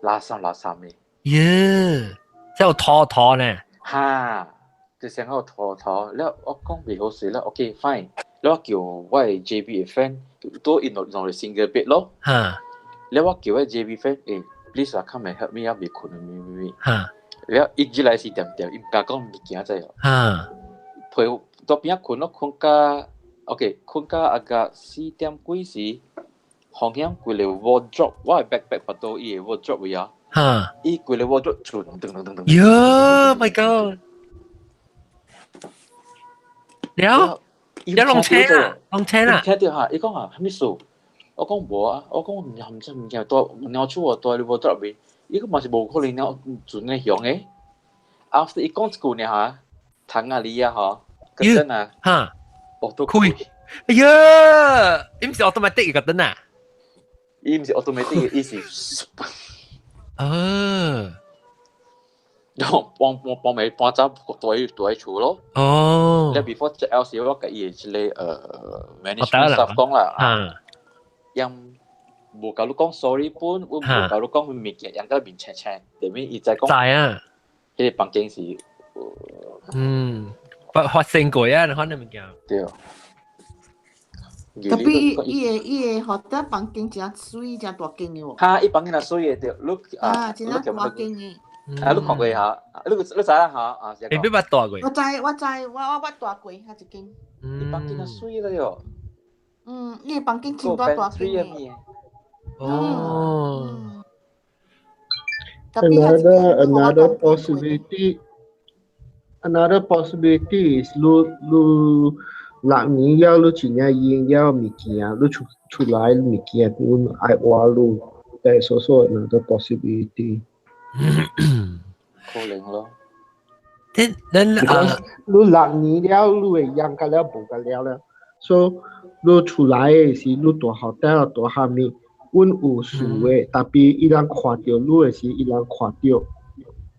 拉衫嘅。耶，即係拖呢。哈，就成個拖，แล้ว我講未好勢啦 ，OK fine，แล้ว我叫我 JB 嘅 friend 都用嚟 single bed 咯。แล้ว我叫我 JB friend， please come and help me 啊，未困咪。แล้ว一直來是點，伊唔敢講物件仔哦。陪到邊困咯，困甲 OK， 困甲阿個4點幾時，紅險規個 wardrobe， 我係 backpack 不到伊個 wardrobe 位啊。伊規個 wardrobe 轉噔。喲 ，my god！ 了弄車啊！聽到嚇，伊講啊，咩事？我講無啊，我講唔知物件多，鳥出我多你 wardrobe 邊，伊個嘛是無可能鳥轉嚟響誒。After 伊講一句呢嚇，糖啊你啊嚇，嗰陣啊，我都開。哎呀，伊唔是 automatic 嗰陣啊？伊唔是 automatic， 伊是。然後幫咪搬走對厝咯。哦。แล้ว before จะเอา時我嘅伊即個management staff 講啦，因無甲你講 sorry 本，我無甲你講物件，因個面青青，後面伊再講。知啊。迄個房間是。發生過啊，你可能物件。對。特別伊個 hotel 房間真水真大間嘅喎。嚇，伊房間係水嘅對，你啊，真係大間嘅。你看過嚇？你知影嚇？啊，你邊捌大過？我知，我大過，遐一間。伊房間係水嘅喲。伊個房間真大間嘅。哦。Another possibility is 你6年了，你真正用了物件，你出來物件，你愛活你，但係所 another possibility。可能咯。你6年了，你會用個了無個了，所以你出來嘅時，你大學大下面，阮有事嘅，特別伊人看到你嘅時，伊人看到。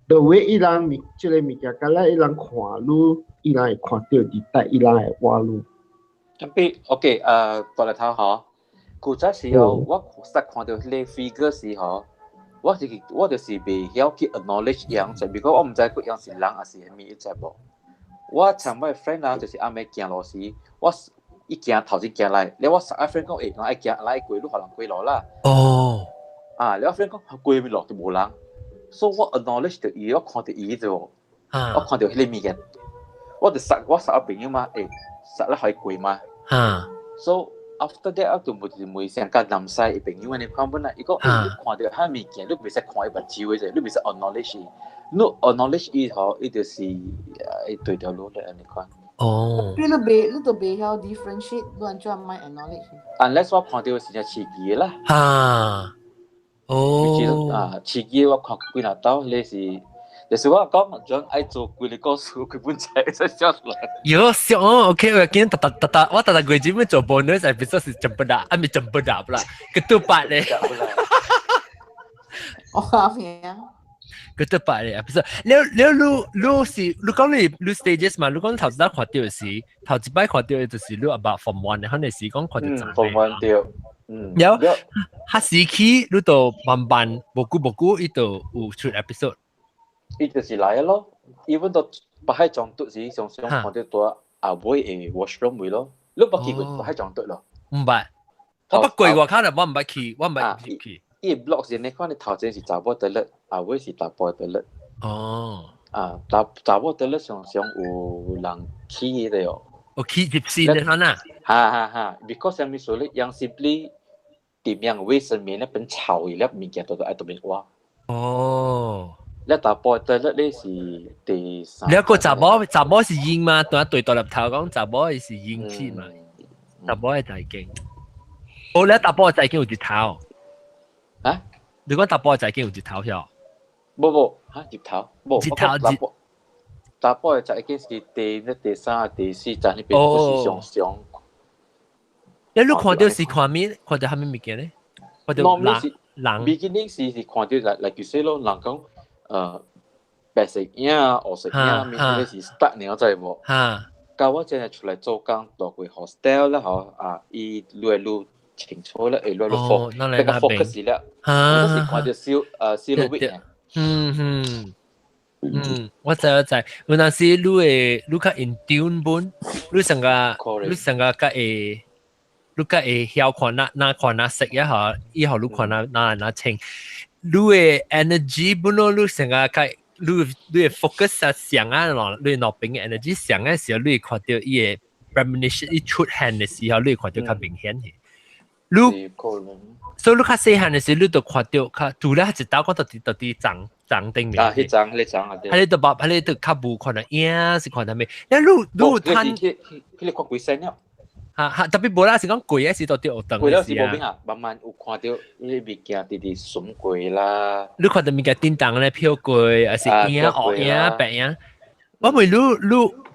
The way 伊人即個物件，甲咱伊人看你，伊人會看到啲，但伊人會話你。特別 OK，過嚟睇下，古早時候我實看到啲 figure 時候，我就是未曉去 acknowledge 樣啫，because 我唔知佢樣是人還是咩一隻噃。我尋擺 friend 啊，就是啱啱行路時，我一行頭先行來，你我十個 friend 講，我愛行來過，你可能過路啦。哦。你我 friend 講過未落就冇人。所以我 acknowledge 到伊，我看到伊啫喎，我看到迄個物件，我十個朋友嘛，實咧可以過嘛。So after that， 我就冇想甲南西朋友安尼講本來，伊講你看到遐物件，你袂使看伊目睭嘅啫，你袂使 acknowledge 伊，你 acknowledge 伊吼，伊就是對條路嚟安尼講。哦。你都袂曉 differentiate， 你安怎咪 acknowledge？Unless 我看到是隻刺激啦。刺激我看幾若刀，你是，就是我講將愛做幾個故事，佢本來就笑出來。有笑哦 ，OK， 我見我特過節目做 bonus episode 是jempedak，咪jempedak pula， ketupat咧。咩啊？ketupat咧，episode。你講你 stages 嘛？你講頭先看到嘅是，頭一擺看到嘅就是你 about form 1，可能是講看到form 1對。有，下時期你就慢無久，伊就有出 episode。伊就是來咯，伊本到北海撞突時，常看到多後尾嘅 washroom 位咯，你捌去過北海撞突咯？唔捌，我捌過我睇啦，我唔捌去，我唔捌去。伊 block 時你看你頭前是查某得嘞，後尾是查甫得嘞。哦。查某得嘞常有人去嘅喲。我去入線嘅嚇。哈 ，because 什麼說咧？樣 simply 點樣衛生棉那邊臭嘅，物件都喺度邊挖。哦。你大波得咧是第三。你一個查某是英嘛？對大粒頭講查某是英氣嘛？查某係大鏡。你查某係大鏡有日頭。啊？你講查某係大鏡有日頭喎？冇嚇日頭冇。日頭。查甫係大鏡是第三、第四站那邊都是上。你看到是看咩？看到蝦米物件咧？看到 beginning 是看到like you say 咯，人講白色影啊、黑色影啊，面呢是 start 你知無？教我真係出嚟做工，到過 hostel 啦，嗬伊愈清楚啦，愈比較 focus 啦，嗰時看到silhouette。我知，有陣時你較 in tune 本，你成個較會曉看那看那色也好，以後你看那清，你嘅 energy 本來你成個較你嘅 focus 上咯，你腦邊嘅 energy 上嘅時候，你會看到伊嘅 premonition 伊出現嘅時候，你會看到較明顯嘅。所以你較細漢嘅時候，你就看到除了一道講到啲長定面。迄張啊，你就把你就較無看到影，是看到咩？你睇，迄個看幾聲了。特別無啦，是講貴嘅時到啲學堂嘅時啊，慢慢有看到呢物件直順過啦。你看到物件叮當咧飄過，還是影黑影白影？我問你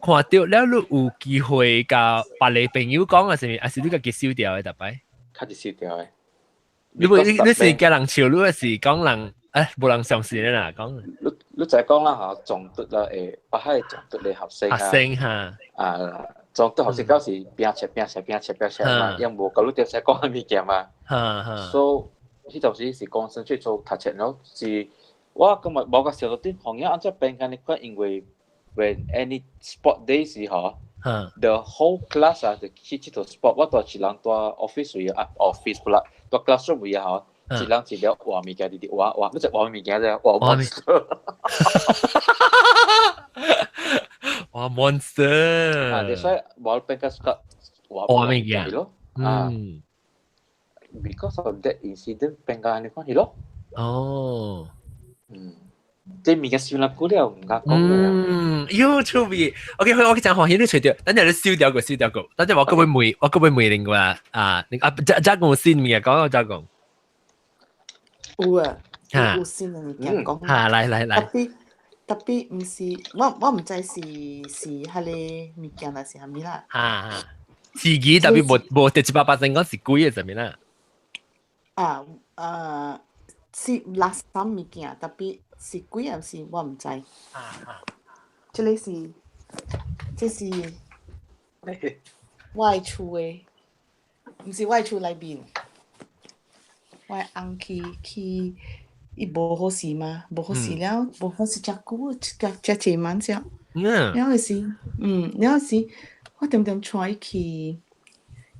看到了，你有機會甲別個朋友講還是你家己收掉嘅特擺？家己收掉嘅。你是叫人笑，你還是講人？無人相信啦，講。你就係講啦嚇，撞得啦北海撞得你學生啊。學生嚇。撞得學生嗰時拼切嘛，因無夠你點使講物件嘛。所以迄陣時是講生出做讀冊咯，是我今日冇個小到啲行業按照變緊你講，因為 when any sport day 時嗬，the whole class 就去做 sport， 我到一人到 office 位office 不啦，到 classroom 位嗬。一人一條畫物件，啲畫，乜只畫物件啫？畫 monster， 畫 monster。所以我變個畫物件咯。because of that incident 變個你講係咯。哦。即係物件少啦，估了唔敢講嘅。有趣味。OK，我講話呢除掉，等陣你燒掉個。等陣我嗰位梅另外加講先嘅，講我加講。有啊，有先嘅物件講。嚟。特別唔是，我唔知是係你物件還是係咪啦。自己特別冇第7%講是貴嘅係咪啦？是垃圾物件，特別是貴還是我唔知。這是外出嘅，唔是外出裏邊。我翁去，伊無好事嘛，無好事了，無好事只久，只濟晚只。了時，我點帶伊去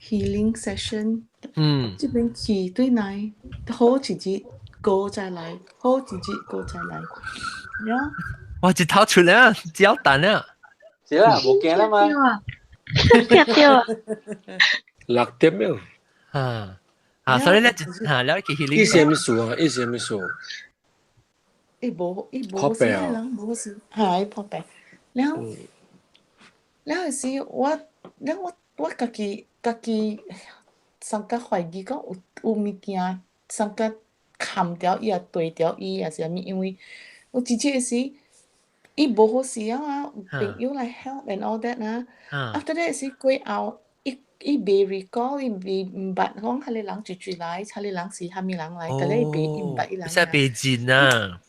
healing session， 這邊去對內，好自己過再來，了。哇！一頭出來，只要蛋啊！是啦，冇驚啦嘛。掉。6點了。所以咧，了去 healing。伊是咩數啊？伊無事人無事，係破病。了時我家己上個懷疑講有物件上個砍掉伊啊，對掉伊啊，是啥物？因為有之前時伊無好事啊，有朋友來 help and all that 啊。After that 時過後。伊未 recall， 伊未唔捌講係你人住來，係你人是蝦米人來，但係伊唔捌伊人。即係未見啊！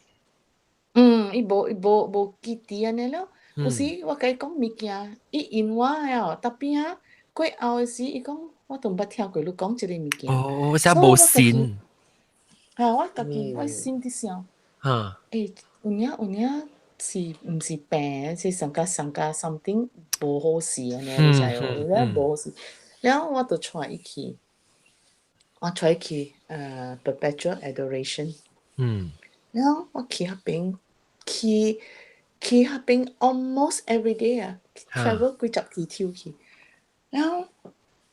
伊無記啲安尼咯。有時我甲伊講物件，伊應我啊，特別啊，過後嘅時，伊講我都唔捌聽過你講即個物件。哦，即係無信。我家己我心啲想，有影是唔是病？是上加 something 無好事安尼，你知喎？無好事。然後我就帶伊去 perpetual adoration。然後我去嗰邊，去嗰邊 almost every day 啊 ，travel 幾十幾條去。然後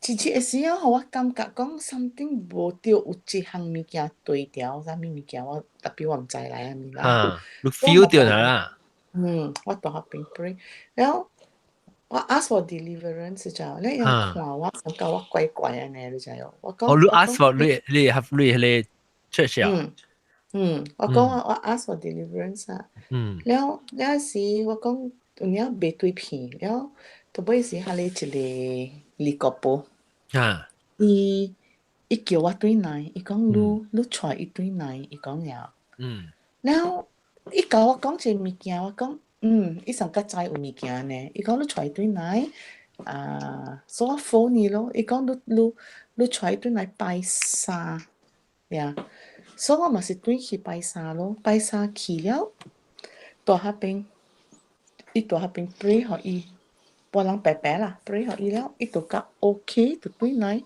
次嘅時候，我感覺講 something 無對，有一項物件對調，啥物物件我特別我唔知來啊咪啦。你 feel 到啦？我到嗰邊 pray， 然後。我 ask for deliverance 就，你有看我感覺我怪怪安尼，你知喎？我講。你 ask for 你 church 啊？我講我 ask for deliverance 啊。了時我講有影未對片，了到尾時下你一個李國寶。伊伊叫我對奶，伊講你帶伊對奶，伊講了。然後伊教我講一個物件，我講伊上個知有物件呢。伊講你帶伊對奶，所以我 phone 你咯。伊講你帶伊對奶拜三，呀，所以我嘛是對去拜三咯。拜三去了，到那邊，伊到那邊 pray 互伊，無人白白啦 ，pray 互伊了，伊就講 OK，就對奶。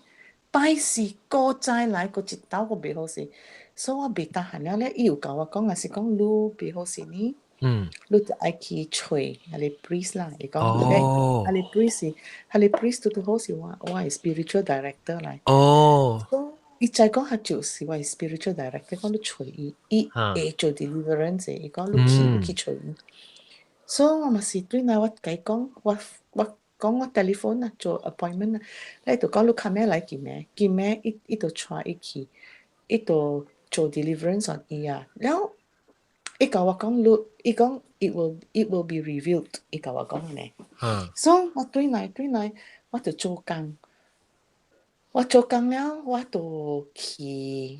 拜四個再來個一道個袂好勢，所以我袂得閒了咧。伊有教我講，也是講你袂好勢呢，你就愛去找迄個 priest 啦。伊講你咧，迄個 priest，迄個 priest 都好是我係 spiritual director 來。所以伊再講佢就是我係 spiritual director，講你找伊，伊會做 deliverance，伊講你去找伊。所以我嘛是對那我甲伊講，我講我 telephone 啊，做 appointment 啊，你就講你卡咩來見咩，伊就帶伊去，伊就做 deliverance on 伊啊。然後伊甲我講，伊講 it will be revealed， 伊甲我講呢。所以我對來，我就做工，我做工了，我就去，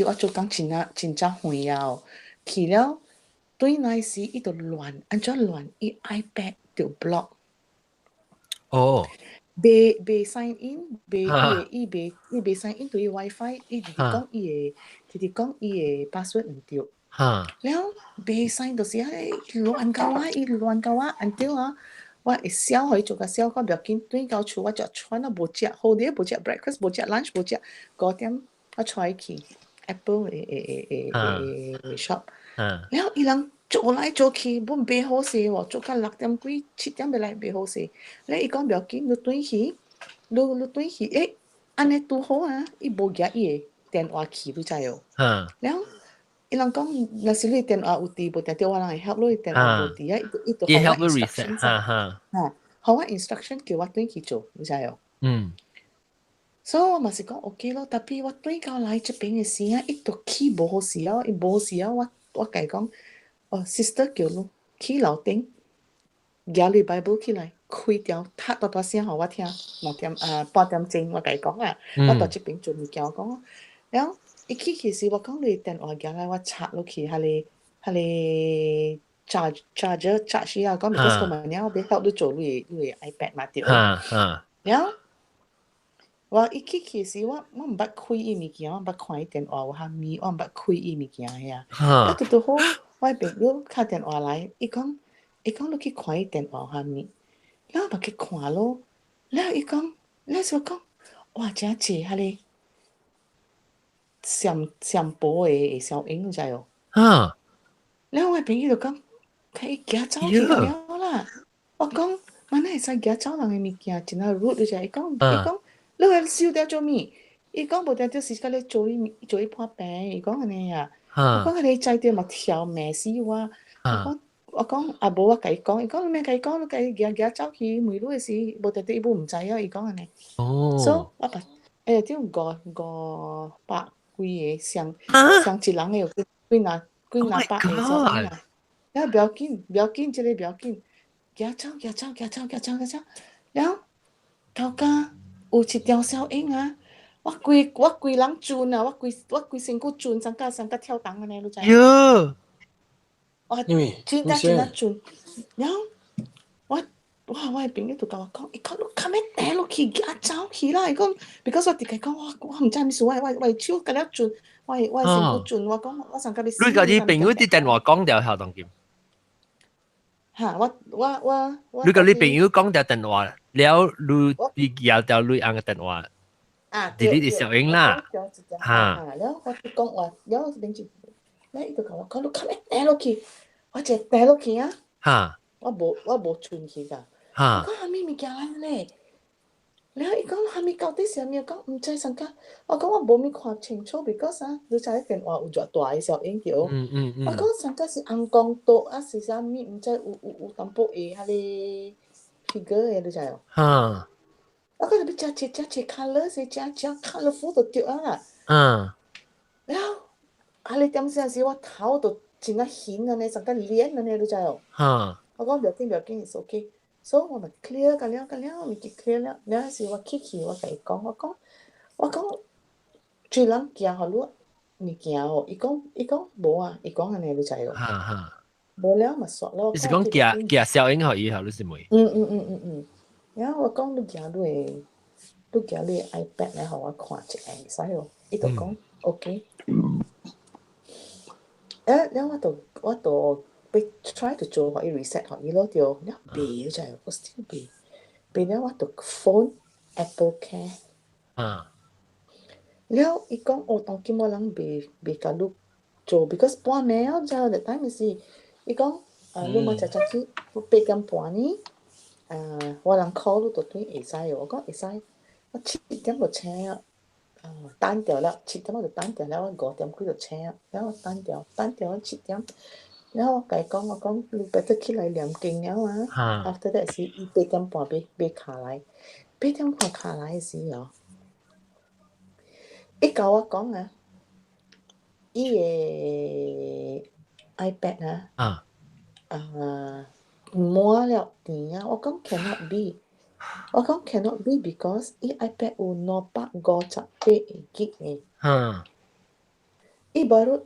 我做工真早遠啊，去了對來時，伊就亂，安怎亂？伊 iPad 就 block。袂 sign in， 伊袂 sign in 對 WiFi， 伊直講伊個 password 唔對，然後袂 sign 就是亂搞我 until 我會笑佢做個笑，我不要緊，對到厝我就穿啊無食，好啲無食 breakfast， 無食 lunch， 無食5點我帶去 Apple shop， 然後伊人做來做去，本袂好勢喎，做到6點幾7點要來袂好勢。咧伊講不要緊，你轉去，安尼拄好啊！伊無夾伊個電話去，你知哦。然後伊人講，若是你電話有佇，無定定我人會 help 你電話無佇啊，伊就互我 instruction，互我 instruction 叫我轉去做，你知哦。所以我嘛是講 OK 咯，特別我轉到來這邊嘅時啊，伊就起無好勢啊，伊無勢啊，我甲伊講。sister 叫你去樓頂，攞你 Bible 起來，開條讀大大聲互我聽，8點鐘我甲伊講啊，我到這邊做物件我講，然後伊去時我講你電話攞來我插落去，迄個 charge 啊，講你嗰時問了，我俾 help 你做你 iPad 嘛對，然後我伊去時我唔捌開伊物件，我唔捌看伊電話有蝦米，我唔捌開伊物件遐，我拄好。我朋友打電話來，伊講你去看伊電話蝦米，然後我去看咯，然後伊講，那時候講，哇，真濟迄個上坡嘅小英，你知哦？然後我朋友就講，佢伊行走去了啦。我講，乜會使行走人嘅物件，真係 rude 你知？伊講，你會收掉做咩？伊講無定就是甲你做伊破病，伊講安尼啊。我講你在啲咪跳咩死我？我講啊無我甲伊講，伊講你咩甲伊講，你甲伊行走去梅路嘅時，無定伊唔知啊，伊講安尼。所以我把啲500幾個上一人嘅有幾若百個小英啊，然後不要緊，這個不要緊，行走，然後頭家有一條小英啊。我規人轉啊！我規身軀轉，上架跳動安尼，你知？我真轉，然後我嘅朋友就甲我講，伊講你卡咩帶落去，行走去啦！伊講 ，because 我直接講，我唔知咩事，我手甲了轉，我身軀轉，我講我上架要死。你甲啲朋友啲電話講掉後當劍。嚇！我你甲啲朋友講掉電話，了你搖掉你安嘅電話。delete 啲小英啦，然後我就講話，然後頂住，咧伊就講我講你卡咩帶落去，我就帶落去啊，我無轉去㗎，我講蝦米物件嚟咧，然後伊講蝦米到底是蝦米，講唔知上架，我講我無咪看清楚 ，because 你知電話有偌大嘅小英叫，我講上架是紅光度啊，是啥物唔知有淡薄嘅迄個 figure 嘅，你知哦。我講你要食 colour， 食 colourful 就對啦。然後你點先時我頭就真啊顯安尼，成個臉安尼，你知哦？我講不要緊，is OK。所以我咪 clear 㗎了，我咪 clear 了。然後時我去，我甲伊講，我講最人行好路物件哦，伊讲无啊，伊讲安尼你知哦，无了嘛煞咯。你是讲寄小英互伊好，你是咪？然後我講你行你 iPad 嚟，互我看一下，會使哦。伊就講 OK。然後我就被 try to 做互伊 reset 互伊咯，就了袂就係我 still 袂了，我就 phone Apple Care。了伊講哦，當今我人袂甲你做 ，because 半暝啊，就 that time 是伊講你莫早起8點半呢。我人 call 你就對會使哦，我講會使，我7點就請啊，單調了7點我就單調了，我5點幾就請啊，然後單調7點，然後我甲伊講，我講你better起來念經了啊，after that 是伊8點半要下來，8點半下來嘅時哦，伊甲我講啊，伊嘅 iPad 滿了電啊！我講 cannot be， 我講 cannot be because 伊 iPad 有258G 嘅，伊baru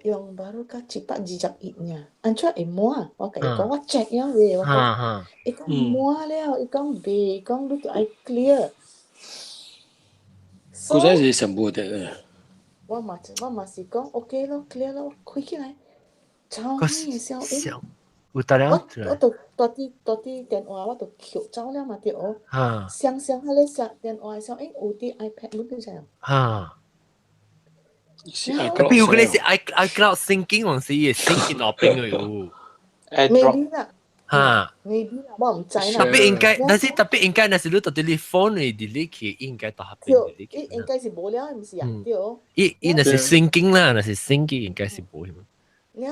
甲721爾，安怎會滿？我甲伊講，我 check 了嘅，我講，伊講滿了，伊講袂，伊講你愛 clear。嗰陣是上部的。我嘛是講 OK 咯 ，clear 咯，開起來，超咩小英。有得了，我就大啲電話，我就扣走了嘛對哦。上迄個電話上，有啲 iPad 你知啊？比如嗰啲是 iCloud syncing 還是嘢 syncing 落邊嘅有？maybe 啦，maybe 啦，我唔知啦。特別應該，那是你到啲 phone 嚟 delete 佢，應該到下邊 delete 佢。應該是冇了，唔是啊？對哦。伊那是 syncing 啦，那是 syncing 應該是冇嘅。แ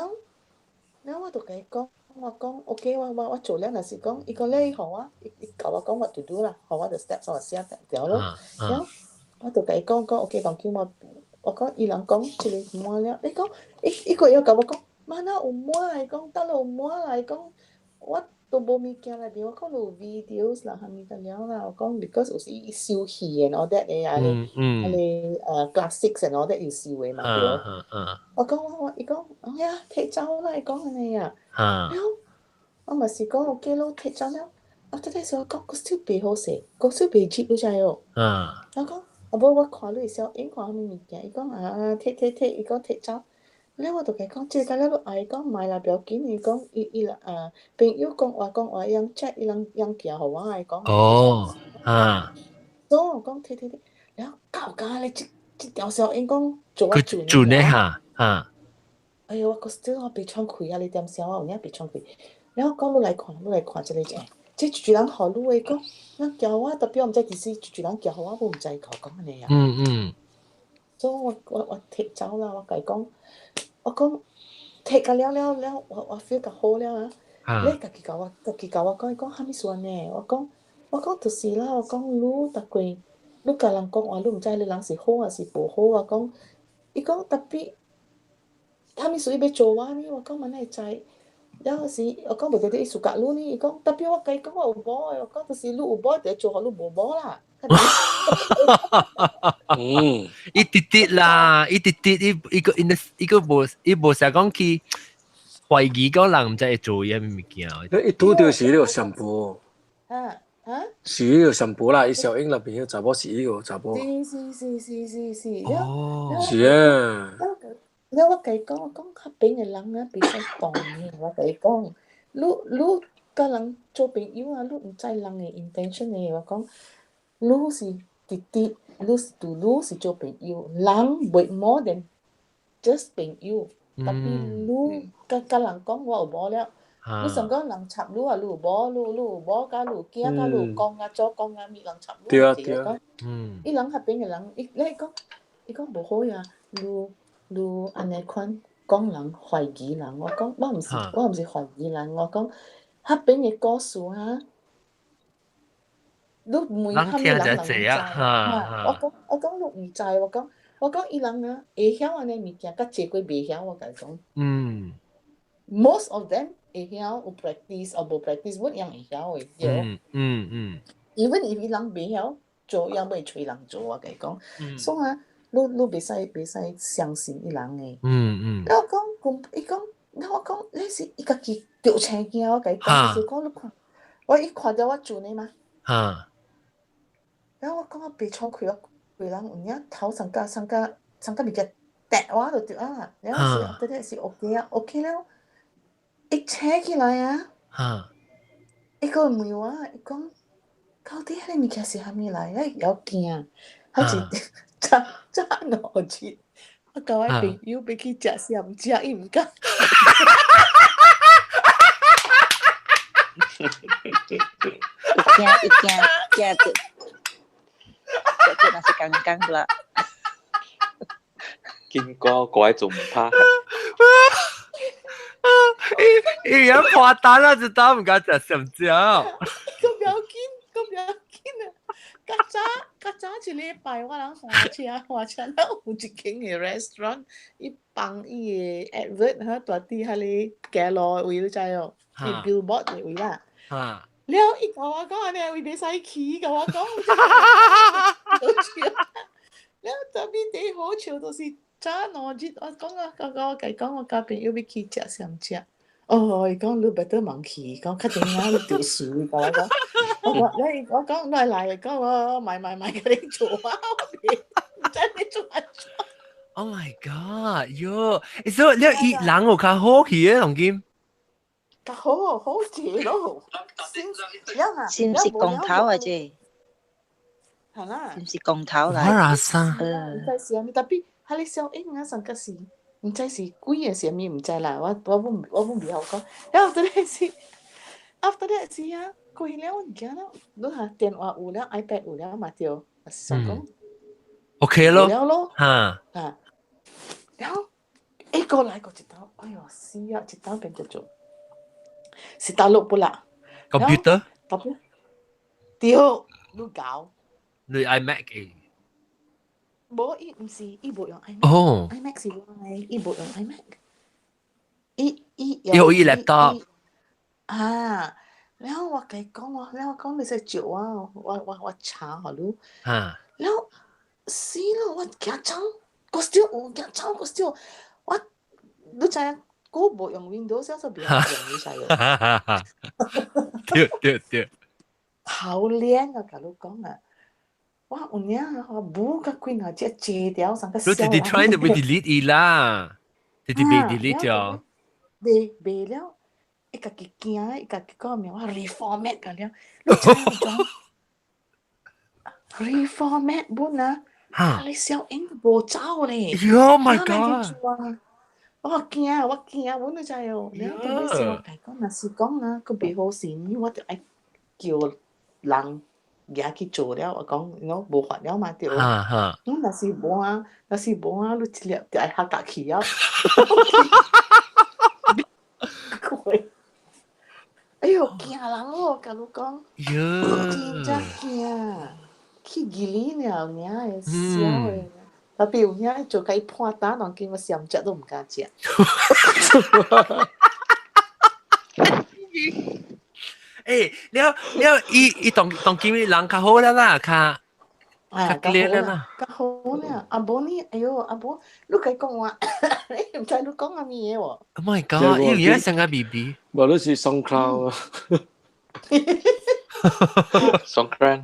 ล้ว我就甲伊講。我講 OK，我做了，若是講伊個咧，互我，伊甲我講what to do啦，互我就 steps 我寫條咯。然後我就甲伊講 OK，當叫我講伊人講一個滿了，你講伊個又甲我講，媽那有滿來講，得有滿來講，我都無物件來邊，我講有 videos 啦，係咪得了啦？我講 because 有時伊收戲and all that 咧，你classics and all that 要收嘅嘛，對咯。我講伊講，哎呀，摕走啦，伊講安尼啊。然後我咪是講 OK 咯，摕走了。after that 時我講，佢 still 袂好勢，佢 still 袂接你知哦。我講，我看你小英看咩物件，伊講摕，伊講摕走。咧我就甲伊講，即個咧都愛講買啦，不要緊。伊講伊朋友講話樣 check 伊人樣寄互我，伊講。所以我講摕，然後搞家咧，即條小英講做呢下哎呀，我 still 我被窗開啊！你點想我有影被窗開？然後講你來看這個即係人學路嘅講，人叫我特別我唔知幾時，人叫我唔知講安尼啊。所以我摕走啦，我甲伊講，我講摕個了，我 feel 個好了啊。你家己甲我講，伊講蝦米事呢？我講就是啦，我講你逐個你甲人講話，你唔知你人是好還是無好啊？講伊講特別。他咪屬於要做我呢？我講問你知，有時我講無得啲數格路呢，伊講特別我計講我有無嘅，我講就是你有無就做好你無無啦。伊直直啦，伊直直伊個無成講去懷疑個人唔知會做嘢物件。伊拄着是迄個上坡。是迄個上坡啦，伊小英那邊迄個查某是迄個查某。是。是啊。แล้วว่าไก่ก็ขับเป็นไงลังนะปีใส่ปองนี่ว่าไก่ก็รู้กำลังโจเป็นอยู่อ่ะรู้ใจลังไง intention ไงว่าก็รู้สิติรู้สิโจเป็นอยู่ลัง way more than just เป็นอยู่แต่รู้กำลังก็ว่าบ่แล้วรู้สังก็หลังฉับรู้อ่ะรู้บ่ก็รู้เกี้ยก็รู้กองงาโจกองงามีหลังฉับรู้ก็อีหลังขับเป็นไงลังอีแล้วก็บ่好呀如安尼款講人懷疑人，我講我唔是懷疑人，我講迄邊嘅故事啊，你每下面人唔知，我講你唔知，我講伊人啊會曉安尼物件，甲濟過袂曉，我甲伊講。Most of them 會曉有 practice，或無 practice，乜樣會曉嘅。Even if 伊人袂曉做，也袂催人做，我甲伊講。所以啊。你袂使相信伊人诶。嗯。我讲，伊讲，我讲，你是伊家己着青惊，我甲伊讲，就是讲你看，我一看到我准诶嘛。然後我講我鼻瘡佢個人有影頭上架物件跌我就對啊，然後是後頭是 OK 啊 ，OK 了，一扯起來啊，伊個問我，伊講到底迄個物件是蝦米來？我有驚，好似炸腦子，我甲我朋友要去食是唔食，伊唔敢。驚這那是剛剛啦。經過各位仲唔怕？伊人破蛋啦，就打唔敢食上蕉。咁不要緊啊！較早一禮拜我人花車咧有一間嘅 restaurant， 伊放伊嘅 advert 喺大啲喺你街路位你知哦，啲 billboard 嘅位啦。了，伊甲我講安尼位袂使去，甲我講，了特別啲好笑就是早兩日我講啊，我講我交朋友要去食啥物食。哦，伊講你better 忘去，講確定啊，你掉樹，甲我講。我講來，講我買給你做啊，唔知你做乜做。Oh my god！ 喲，所以你伊人有較好去嘅，同金。較好食咯。是唔是公頭啊？啫？係啦。是唔是公頭嚟？我話啥？唔知是啊，特別係你小英啊，上個時。唔知是幾嘢事咪唔知啦，我唔曉講。然後after that 是啊，過去了唔驚啦，你下電話有了 ，iPad 有了嘛對，上講 OK 咯，有了咯，然後一個來個一刀，哎呦死啊，一刀變咗做，是大陸不啦 ？computer？特別，屌，你搞，你 iMac 嘅。冇，伊唔是，伊冇用 iMac，iMac 是伊冇用 iMac，伊有伊 laptop 啊，然後我講你識做啊，我查下咯，然後死咯，我驚走，個 still 我驚走個 still，我你知啊，我冇用 Windows，所以別用你晒嘅。對，好靚啊，甲你講啊。哇！有影我補個幾下隻戒掉上個小。你直接 try 就會 delete 伊啦，直接被 delete 咗。未了，伊家己驚，伊家己講咩？我 reformat 個了，你知唔知 ？reformat 本啊，你小英無走咧。Oh my god！我驚，本你知哦。然後到尾時我講，若是講啊，佢未好先，我就愛叫人。嘢去做了，我講，我無法了嘛對。咁若是無啊，你一粒就愛下架去啊。哎呦，驚人哦，甲你講，真正驚，去吉利了嘅笑嘅，特別有影做甲伊判打，當見我想食都唔敢食。了，伊當今日人較好啦，較靚啦。較好呢，阿婆呢？哎呦，阿婆，你佢講話，你唔知你講阿咩嘢喎 ？Oh my god！伊而家成個 BB，無你是SoundCloud啊 ，SoundCloud。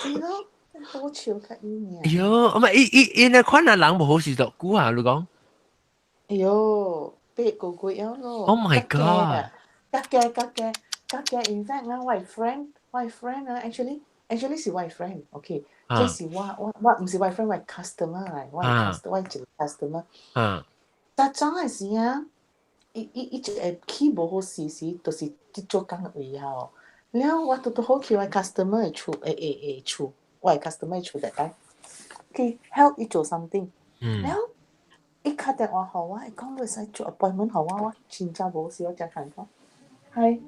係咯，好笑嘅呢嘢。喲，唔係伊那款啊人無好事就估下你講。哎呦，俾個個樣咯。Oh my god！格嘅 in fact 啊，我 friend 啊 actually 是我 friend，OK， 即是我唔是我 friend， 我 customer 嚟，我係 customer。但真係是啊，伊只係起無好事時，就是啲做工嘅位啊。然後我都好奇我 customer 嘅處，我係 customer 嘅處大概，佢 help 伊做 something。然後伊打電話給我，伊講你使做 appointment 給我真正無事，我真看到。Hi.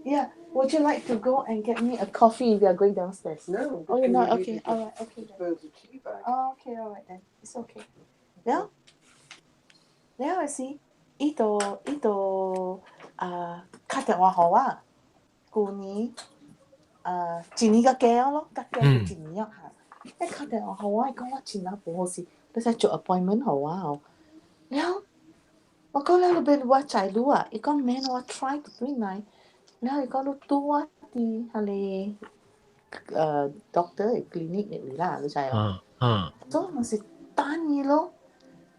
Yeah. Would you like to go and get me a coffee? We are going downstairs. No. Oh, you're not? Okay. All right. Okay. There's a tea bag. Oh, okay. All right then. It's okay. Now I see. 伊度打電話給我，舊年一年個價咯，價就一年啊。一打電話好啊，講我前日冇好事，你使做 appointment 好啊好。แล้ว我講你เป็นว่าใจรู้อ่ะอีกคนแม่ว่า try to ด้วยไหนแล้วอีกคนรู้ตัวที่อะไรdoctor คลินิกนี่ล่ะรู้ใจอ่ะตัวมันสิตานี่咯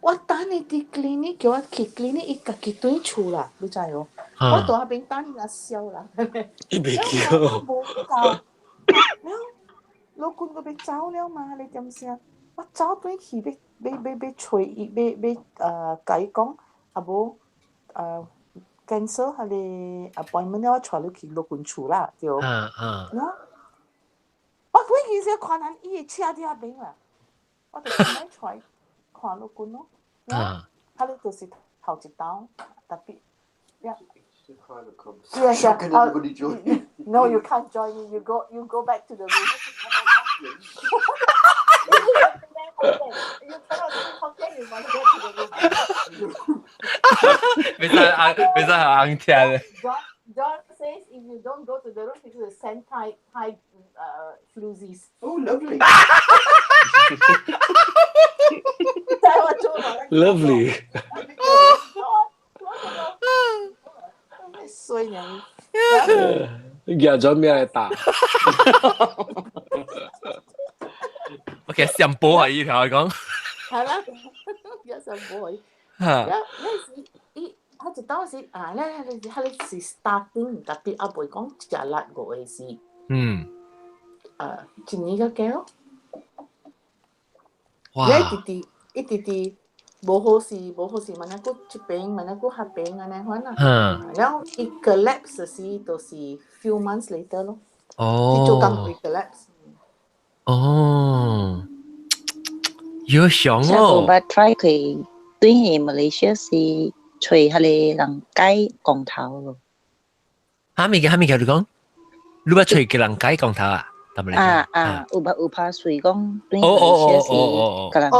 ว่าตานี่ที่คลินิก叫我去คลินิกอีกกี่ตัวชูล่ะรู้ใจอ่ะ我ตัวเป็นตานี่ละ笑啦一百แล้ว 几 我 哦，冇教แล้วลูกคุณก็ไปเจ้าแล้วมาเลยจำเสียว่าเจ้าตัวขี่ไปช่วยอีไปไก่กงอ่ะบ่cancel 佢哋 appointment แล้วช่วยลูกขี่ลูกคุณชู啦เดี๋ยวเนาะ我嗰件事困難伊車啲阿炳啦我哋咁樣ช่วย看ลูกคุณเนาะเนาะ佢哋就是頭一刀特別yeah no you can't join me you go back to the room you cannot speak Hokkien you must go to the room ไม่ใช่หางเทียน John says if you don't go to the room he will send Thai floozies Oh, lovely. lovely，衰人夾咗咩嚟打？ OK 上波啊呢條講係啦有上波有時佢就當時咧佢是 starting 特別阿妹講食辣個嘅事一年個幾咯哇一弟弟冇好事問一個一邊問一個下邊嘅呢可能然後一 collapse 時就是 few months later 咯你做緊會 collapse 哦要想下個บัตร try 佢對喺 Malaysia 是吹佢哋人街光頭咯哈咪叫你講你捌吹嘅人街光頭啊有拍水講對 Malaysia 是個人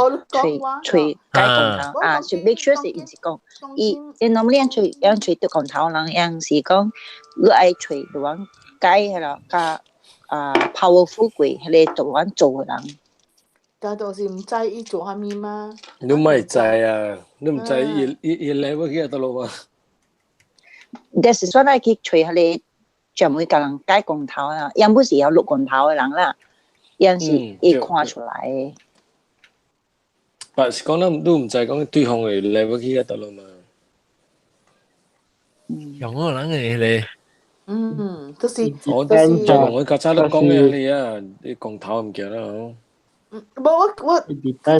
吹街光頭就 make sure 是唔是講伊normally 吹對光頭人樣是講你愛吹對往街係啦加powerful 貴係你做緊做嘅人但係到時唔知伊做下面嘛？你唔係制啊！你唔制，伊 level 幾多咯嘛？但是說嚟佢吹下你就每個人街光頭啊，有冇時有綠光頭嘅人啦，有陣時會看出來。但是講得都唔制講對方嘅 level 幾多咯嘛？用嗰個人嘅你。都是我同我家姐都講嘅你啊，啲光頭唔見啦嗬。我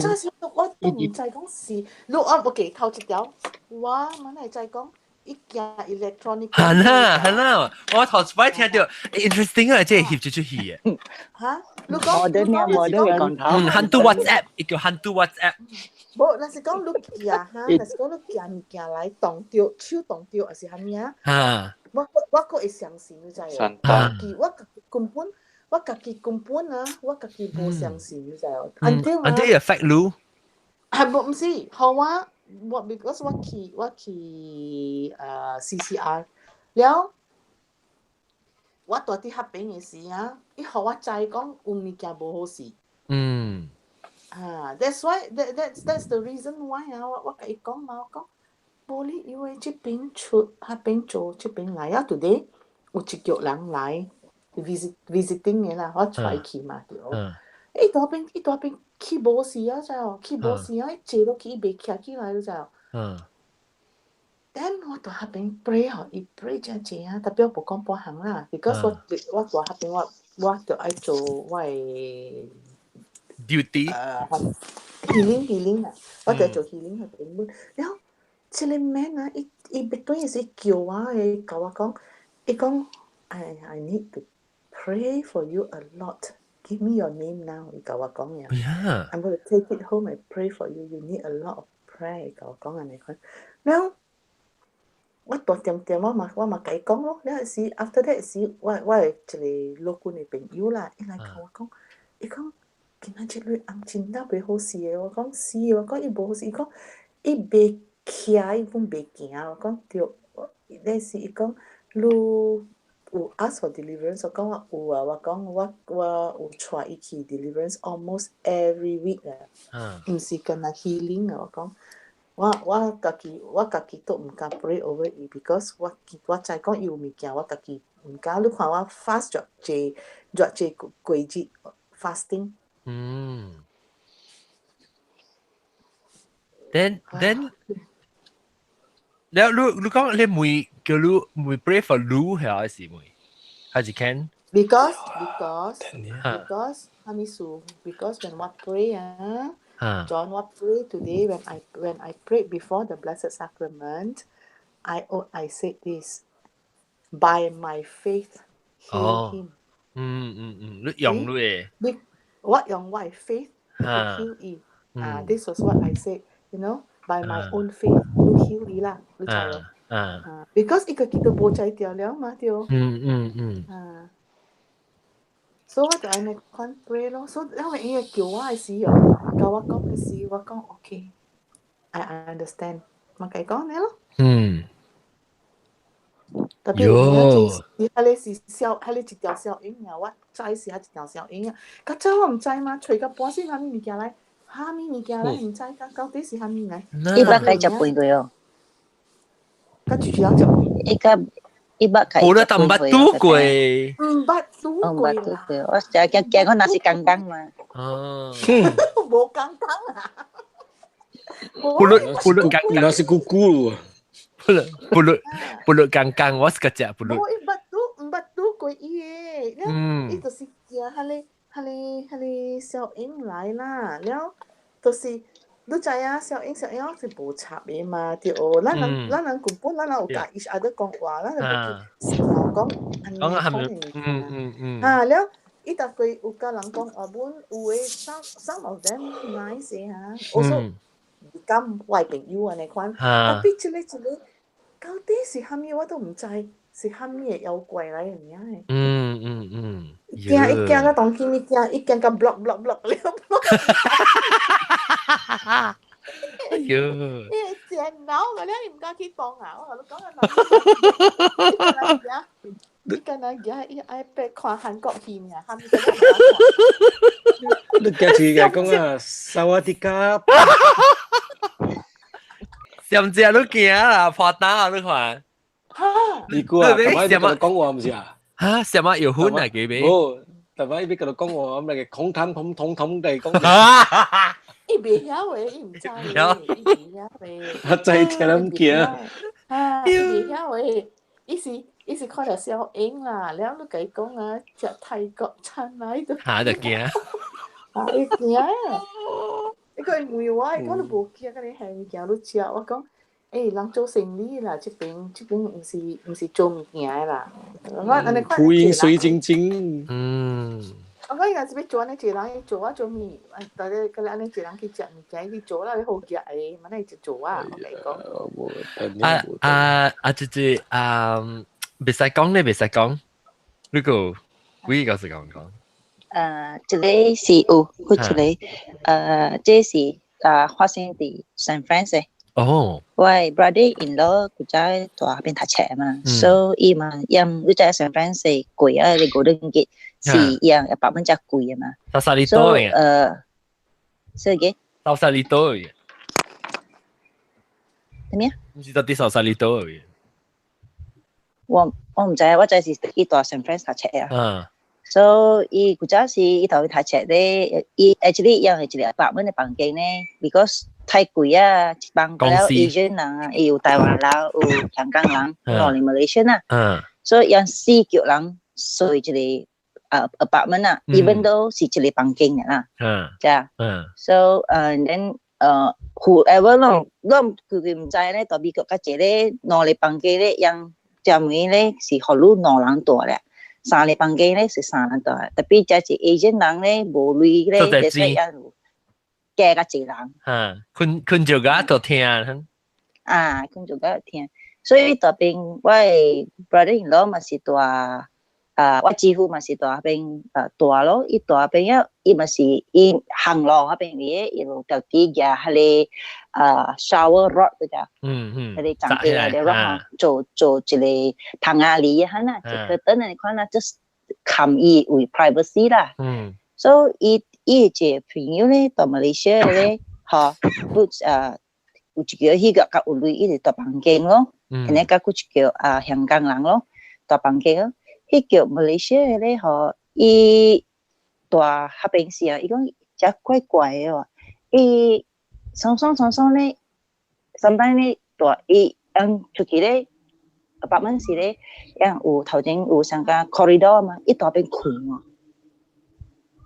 真係我都唔制講事，錄啊我記頭一條，哇！問題就係講一件 electronic。係啦，我頭擺聽到 interesting 啊，即係協住出去嘅。嚇？你講我都講頭。喊到 WhatsApp，一叫喊到 WhatsApp。冇，那是講你寄啊嚇，那是講你寄物件來動掉，手動掉，還是係咩啊？我個會相信你知啊？我家己根本啊，我家己無相信你知啊？Until affect you。係冇唔是，好啊，because 我去CCR 了，我到啲黑病嘅事啊，伊互我知講有物件無好事。That's why that's the reason why 啊，我甲伊講嘛，我講無你以為這邊出黑病做這邊來啊 ，today 有一局人來。visiting 嘅啦，我出去嘛對。伊大邊去無事啊，知哦，去無事啊，坐落去伊袂徛起來，知哦。Then 我大下邊 pray 嗬，伊 pray 真濟啊，特別無講半行啦 ，because 我大下邊我就愛做我嘅 duty healing 啊，我就做 healing 嘅本本。然後這個 man 啊，伊別對時叫我嘅，教我講，伊講I need to pray for you a lot. Give me your name now. 伊甲我講呀。I'm going to take it home and pray for you. You need a lot of prayer. 伊甲我講安尼款。然後我大點我嘛甲伊講咯。了時 after that 時，我係一個老官嘅朋友啦，伊來甲我講，伊講今仔日你紅真得袂好事嘅。我講是，我講伊無好事。伊講伊袂徛，伊講袂行。我講對。那時伊講你。有 ask for deliverance 我講我講我有帶伊去 deliverance almost every week 唔是跟那 healing 我講我家己都唔敢 pray over it because 我知講伊有物件我家己唔敢你看我 fast 咗幾季節 fasting then แล้ว你講你每叫你 pray for 你係還是每還是 can because 哈咪數 because when what pray John what pray today when I prayed before the blessed sacrament I said this by my faith heal him 你用你我用我 faith to heal him this was what I said you know by my own faith you heal 你啦你知咯because 一個kita 冇ใจ掉了嘛對所以我就係看 pray 咯，所以因為伊個叫我嘅時候，教我講嘅時，我講 OK，I understand，咪計講你咯。特別你是小，你一條小影啊，我知是一條小影啊，較早我唔知嘛，隨個半時蝦米物件來，蝦米物件來唔知，到底是蝦米來？伊捌計食飯過哦，甲住住人食飯。伊捌計。冇得抌捌拄過。唔捌拄過啦。我就驚我那是剛剛嘛。冇剛剛啊。不論剛剛那是姑姑。不論剛剛我是個只不論。我唔捌拄過伊嘅，伊就是驚下你小英來啦，然後就是。你知啊，小英是無插嘅嘛，對哦。咱人根本咱有甲 each other 講話，咱就唔是講安尼講嘅。了，伊逐個有甲人講話本有誒 some of them nice also 咁壞朋友安尼款。但係一個到底是蝦米我都唔知，是蝦米嘅妖怪來嘅名嘅。驚到當見伊驚到 block 了。哎呦！你正腦嘅咧，你唔敢去幫啊！我同你講啊，你今日而家伊 iPad 看韓國片啊，韓國你今次嘅講啊，薩瓦迪卡，上只都驚啦，破單啊！你看，你估啊？台灣你講話唔是啊？嚇，什麼有婚啊？幾邊？哦，台灣呢邊講話咁嚟嘅孔坦統地講。伊袂曉話，伊毋知嘅，伊袂曉話。我真係聽唔見。伊袂曉話，伊是看到小英啦，了你甲伊講啊，食泰國餐來都。嚇就驚。伊驚啊！伊個問我，伊講你無驚，甲你係物件你食，我講，人做生意啦，這邊毋是做物件嘅啦。我安尼看。浮雲水晶晶。我講有陣時要做呢，一人去做啊，做咩？大家嗰啲安尼一人去食物件去做啦，你好夾嘅，乜嘢就做啊？我嚟講。就是別使講咧，別使講。呢個幾個是講。這裡是有，佢這裡這是發生喺 San Francisco。哦。喂 brother-in-law 佢在大邊讀冊嘛，所以嘛，因佢在 San Francisco 貴啊，你Golden Gate。是樣100蚊隻貴啊嘛。到啥里多嘅？所以到啥里多嘅？咩啊？唔知到底到啥里多嘅？我唔知，我知是伊大 San Francisco 讀啊。所以佢早是伊頭去讀冊咧，伊 actually 樣係一個100蚊嘅房間咧 ，because 太貴啊，一房了 Asian 人啊，有台灣人，有香港人，有Malaysian啊。所以樣4腳人睡一個。apartment 啊 even though 是一個房間嘅啦，so then whoever 佢唔知咧，到美國嗰隻咧，2個房間咧，樣隻妹咧是學路2人住咧，3個房間咧是3人住，特別隻是 Asian 人咧無類咧，所以樣加個一人，困住個都聽，困住個聽，所以特別我 brother-in-law 嘛是住。我幾乎嘛是大邊大咯，伊大邊伊嘛是伊行路嗰邊嘅，一路到底嘅係 shower rod 嗰只，佢哋長啲嚟嘅 rod 做一個糖壓里啊啦，即係等你看啦，即係冚伊為 privacy 啦。所以伊個朋友咧，到馬來西亞咧，嚇，有一個迄個較有類伊個大房間咯，然後甲有一個香港人咯，大房間咯，迄個馬來西亞咧，嚇，伊大合平時啊，伊講真怪怪嘅喎，伊常常咧，上班咧，大伊出去咧，apartment 時咧，有頭前有上個 corridor 啊嘛，伊大邊困喎。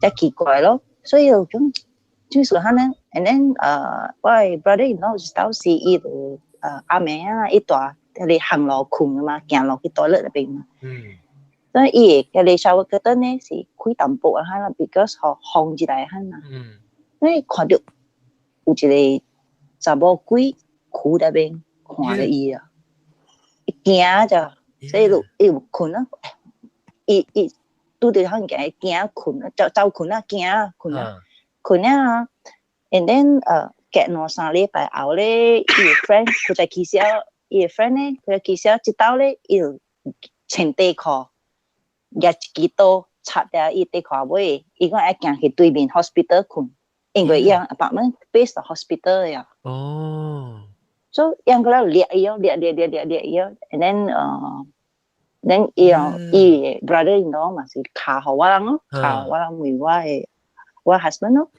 真奇怪咯，所以就咁時候呢 ，and then 我 brother-in-law 知道是伊就阿妹啊，伊大你行路困啊嘛，行路去toilet入邊嘛。所以伊個你稍微覺得呢是開淡薄啊啦 ，because 風起來嚇啦。所以看到有一個查某鬼哭喺邊看着伊啊，伊驚就，所以就伊就困啊，伊。拄着可能驚困啊，走困啊，驚啊，困啊 ，and then 隔2-3禮拜後咧，伊個 friend 佢在起小，伊個 friend 咧佢在起小，一到咧伊就穿短褲，夾一支刀插喺伊短褲尾，伊講愛行去對面 hospital 困，因為伊個 apartment based on hospital 呀。所以伊個咧掠伊，and then 伊 brother-in-law 嘛是卡好我人咯，卡我人為我 husband 咯。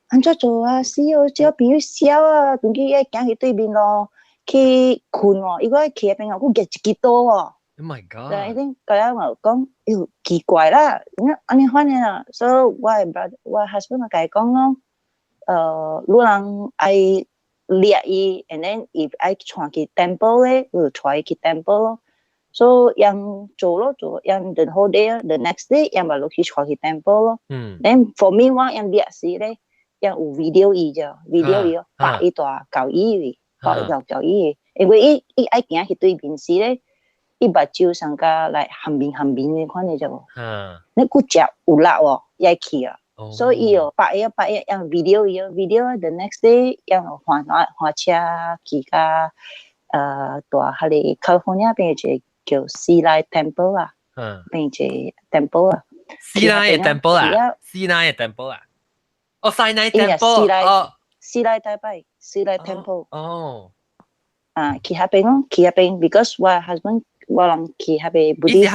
安怎做啊？死哦！只朋友笑啊，總之一行去對面咯，去困喎。如果去入邊啊，佢夾一支刀喎。Oh my god！ 對，一定嗰日我講，喲奇怪啦，安尼反正啦，所以我 husband 就講咯，路人愛掠伊 ，and then if 愛帶去 temple 咧，就帶去 temple 咯。So yang 做 yang the whole day the next day yang baru kita ke temple 咯。Then for me 我 yang lihat sih 咧，yang 有 video 伊啫，video 伊擺一大舊椅，擺一大舊椅，因為伊愛行去對面時咧，伊目睭上加來含面嘅款嘅啫喎。你骨隻有力喎，伊去啊。所以哦，擺一 yang video the next day yang 換車去個大下嚟 California 邊嘅。叫西奈 temple 啊，並且 temple 啊，西奈嘅 temple 啊，西奈嘅 temple 啊，哦，西奈 temple， 哦，西奈大拜，西奈 temple， 哦，去下邊咯，去下邊 ，because 我 husband 我人去下邊 Buddhist society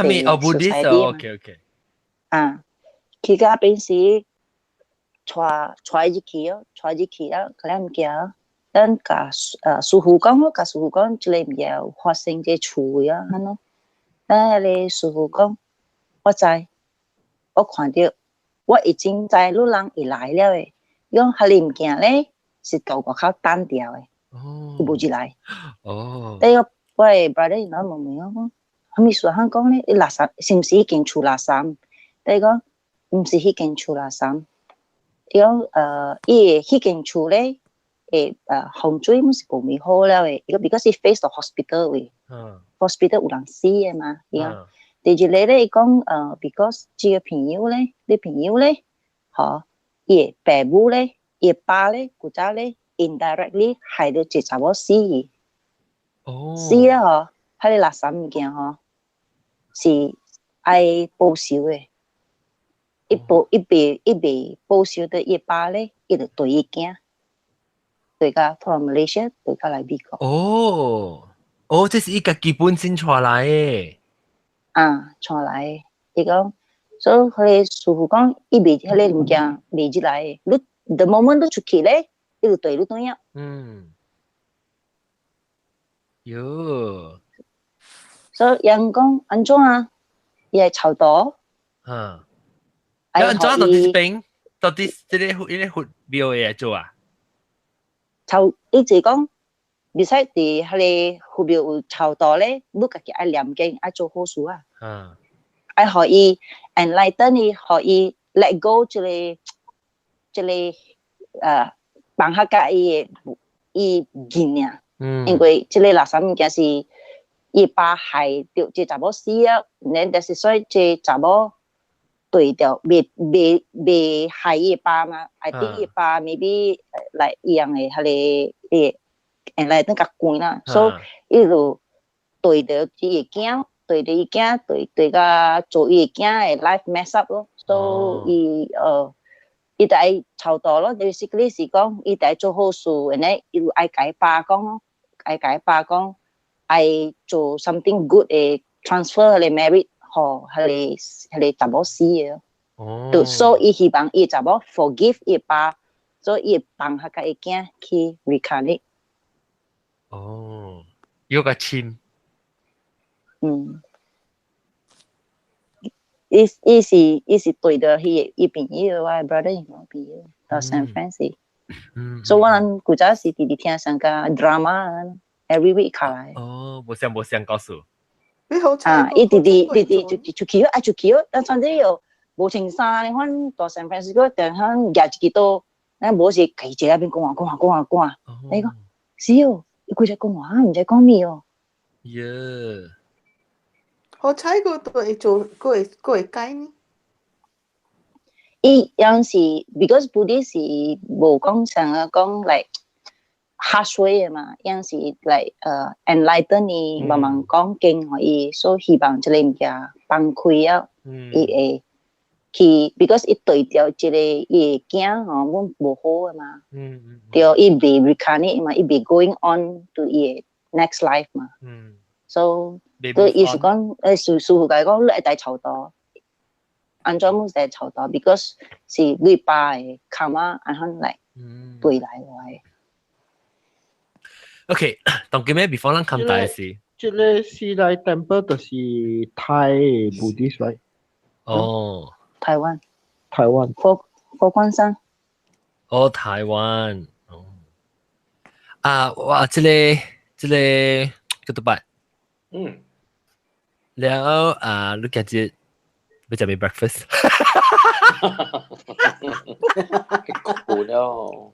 去下邊時，帶入去啊，可能嘅。等甲師傅講咯，甲師傅講，即個唔要發生這處啊，咁咯。等你師傅講，我看到，我已經知路人會來了誒。講下你唔驚咧，是到外口單調誒，伊無入來。第一個我嘅 brother-in-law 問我講，係咪說香港咧？你垃圾是唔是迄間厝垃圾？第二個唔是迄間厝垃圾。伊講伊迄間厝咧。風水唔是冇咪好了誒，因為 because it face the hospital 誒，hospital 有人死嘅嘛，而家第二個咧講because 這個朋友咧，你朋友咧，嗬，伊爸母咧，伊爸咧，古早咧 indirectly 害到一查某死嘅，死啦嗬，喺你垃圾物件嗬，是愛報仇嘅，一被報仇到伊爸咧，伊就對伊驚。對個 from Malaysia 對個來美國。這是一個基本先傳來嘅。傳來，伊講，所以佢師傅講，伊未迄個物件未入來嘅，你 the moment 你出去咧，伊就對你怎樣？所以人講安怎啊？伊係臭道。安怎到底邊？到底這個佛廟嘅做啊？臭，伊就講，你使佇迄個佛廟有臭道咧，你家己愛念經，愛做好事啊。愛互伊 enlighten 伊，互伊 let go 這個放下甲伊見啊。因為這個垃圾物件是伊爸害着這查某死啊，然後就是所以這查某对掉，未害伊爸嘛，I think 伊爸 maybe 来一样诶，迄个来那个关啦，所以伊就对着伊个囝，对着伊囝，对个做伊个囝诶 life mess up 咯，所以伊就爱操刀咯。basically 是讲伊就爱做好事，然后伊就爱甲伊爸讲咯，爱甲伊爸讲，爱做 something good 诶 transfer 嚟 merit。迄个查某死嘅，所以伊希望伊查某 forgive 伊爸，所以伊帮下个伊囝去 reconnect。有个亲。伊是对着伊朋友，我 brother-in-law 朋友到 San Francisco。所以我哋古早時直聽上個 drama every week 下來。冇想告訴。伊直出去啊，出去，但甚至有無情衫，你看到 San Francisco，但係廿幾多，咱無是企喺邊講話，你講是哦，伊佢只講話，唔知講咩哦。好彩個都會做，個會改呢？伊有陣時 ，because Buddhist 是無講成日講like。harsh way 嘛，有陣時嚟enlighten 你，慢慢講經可以，所以希望即個物件放開啊，伊會去 ，because 伊對掉即個伊驚哦，阮無好嘅嘛，對，伊未 reconnect 嘛，伊未 going on to 伊 next life 嘛，so 對意思講，舒服嚟講，你一定操刀，安怎冇一操刀 ，because 是你爸嘅 karma，然後嚟對來嘅。OK， 當今咩 before 咱看大事，即個是來 temple 就是泰 Buddhist right？台灣，佛光山。台灣。哇，這個叫做乜？แล้ว你今日要食咩 breakfast？ 攰咯。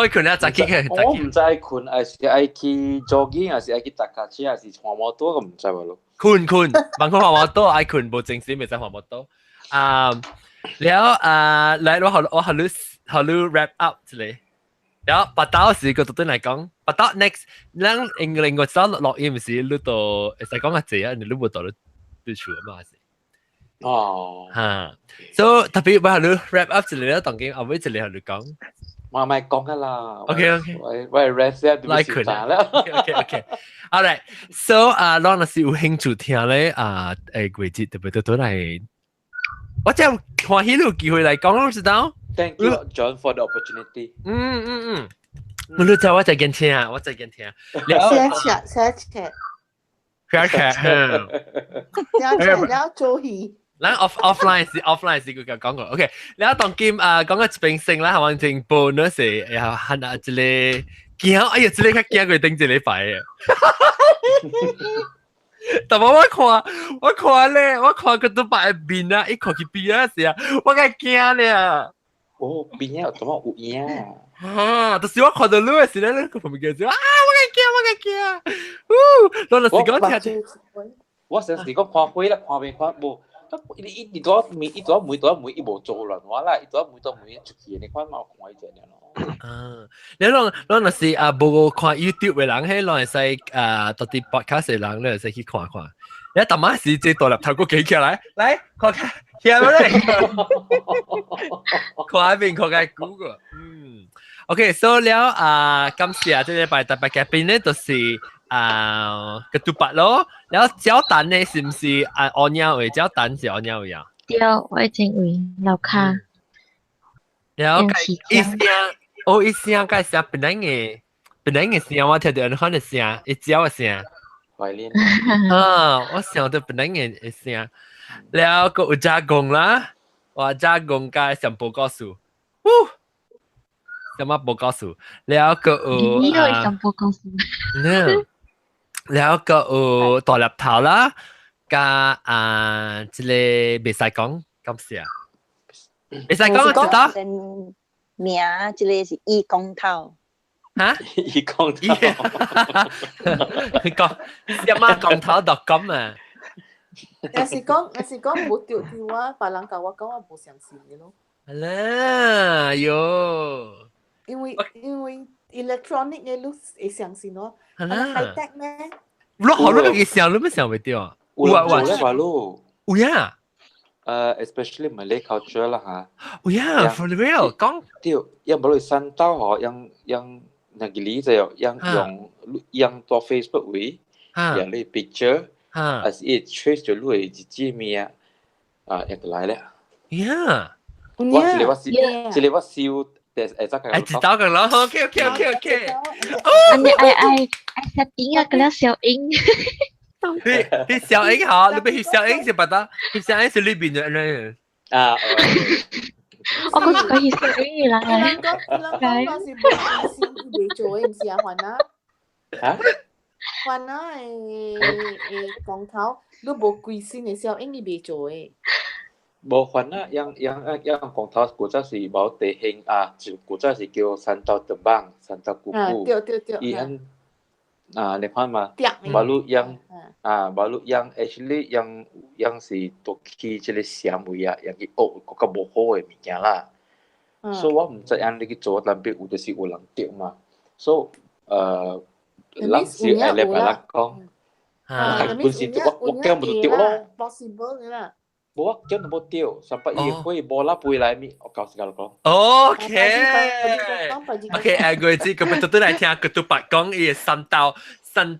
困了，早起嘅。我唔知困，還是愛去 jogging， 還是愛去搭架車，還是滑摩托，我唔知喎咯。困，萬個滑摩托愛困，冇正時未使滑摩托。แล้ว嚟我好你 wrap up 之類。แล้วปัตตา是個對嚟講，ปัตตา next， 咱英國走落音時，你到會使講下字啊，你冇到你處嘛係。so 特別我好你 wrap up 之類啦，當今後尾之類好你講。唔係講噶啦。OK。喂 rest 下，對唔住曬啦。OK。All right。So 當然是有興趣聽咧季節特別到嚟，我真係歡喜有機會嚟講，我知道。Thank you, John, for the opportunity. 我都知我再見聽。แล้วโจฮีแล้ว offline 是佢講過 OK แล้ว當今講個平性啦係咪正 bonus 係係啊這裡驚哎呀這裡較驚佢頂這裡擺嘅但係我看咧我看佢都擺邊啊一看佢邊啊時啊我梗係驚咧邊啊怎麼有影就是我看到你嘅時咧佢旁邊叫住我梗係驚當時講聽我成時講看開啦看未看冇一朵梅一無做人話啦，一朵梅出去，你看冇看一隻咯。你若是無看 YouTube 嘅人，迄攏會使到啲 podcast 嘅人，你會使去看看。你大媽時即大粒頭個企起來，來看看，起來咧，看邊看個 Google。OK， so 了感謝這禮拜特別嘉賓咧，就是ketupat 咯，然後焦蛋呢是唔是按nhau嘅？焦蛋是按nhau嘅。對，我已經會留卡。然後一聲介紹本來嘅聲，我聽到人講嘅聲，一焦嘅聲。懷念我想到本來嘅聲，然後個有加工啦，我加工加上報告書，什麼報告書？然後個有呢個係上報告書。แล้วก็ตัวlaptop 啦กับ即個未使講咁寫未使講知道名即個是義工頭嚇義工頭你講什麼工頭.com 啊有時講冇掉電話，別人教我講我冇相信嘅咯。係啦，喲。因為 electronic 嘅都會相信咯。係啦。high tech 咩？你好多嘅想，你咩想唔到啊？有咧話咯。有呀。especially Malay culture 啦嚇。有呀 ，for real 講。對，yang baru santau ho, yang negeri saya, yang to Facebook we, yang le picture, as it trace 咗lui 自己咩一個來咧。呀。我這裡我笑。知道㗎啦 ，OK。I setting 啊，嗰啲小英。你小英好，你俾小英是不得，小英是裏邊的人。我覺得可以小英啦。兩個是冇意思，未做嘅唔是啊，還啊。嚇？還啊講頭，都冇貴先嘅小英未做嘅。冇還啊，yang講頭古早是冇地形古早是叫santau terbang、santau kuku。對。你看嘛，baru yang actually yang 是讀起這個社會啊，yang 去學嗰個冇好嘅物件啦。所以我唔知樣你去做，但係有就是有人掉嘛。所以人是愛嚟白人講，本身我叫冇掉咯。possible 嘅啦。冇啊，叫冇掉，sampai ia koi bola pui lai mi, kau segala kau. OK，我知咁樣都嚟聽佢都白講嘢神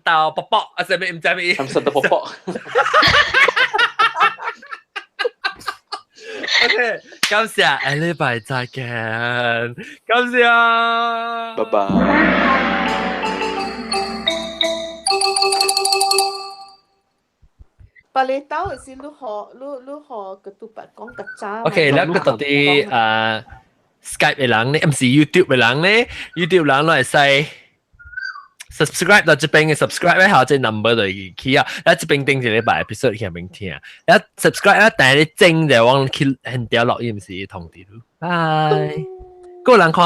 道卜卜，啊，係咪唔知咩？神道卜卜。OK，感謝，下禮拜再見，感謝，拜拜。But 你兜係先，你學個獨白講個渣。OK，แล้วก็ตอนที่Skype 嘅人咧，唔是 YouTube 嘅人咧 ，YouTube 人嚟ใส่ subscribe 到這邊嘅 subscribe 咧，下隻 number 就去啊，แล้ว這邊定住你把 episode 去入邊聽，แล้ว subscribe 咧，但係你整就往去很掉落，唔是同啲咯，拜，個人看。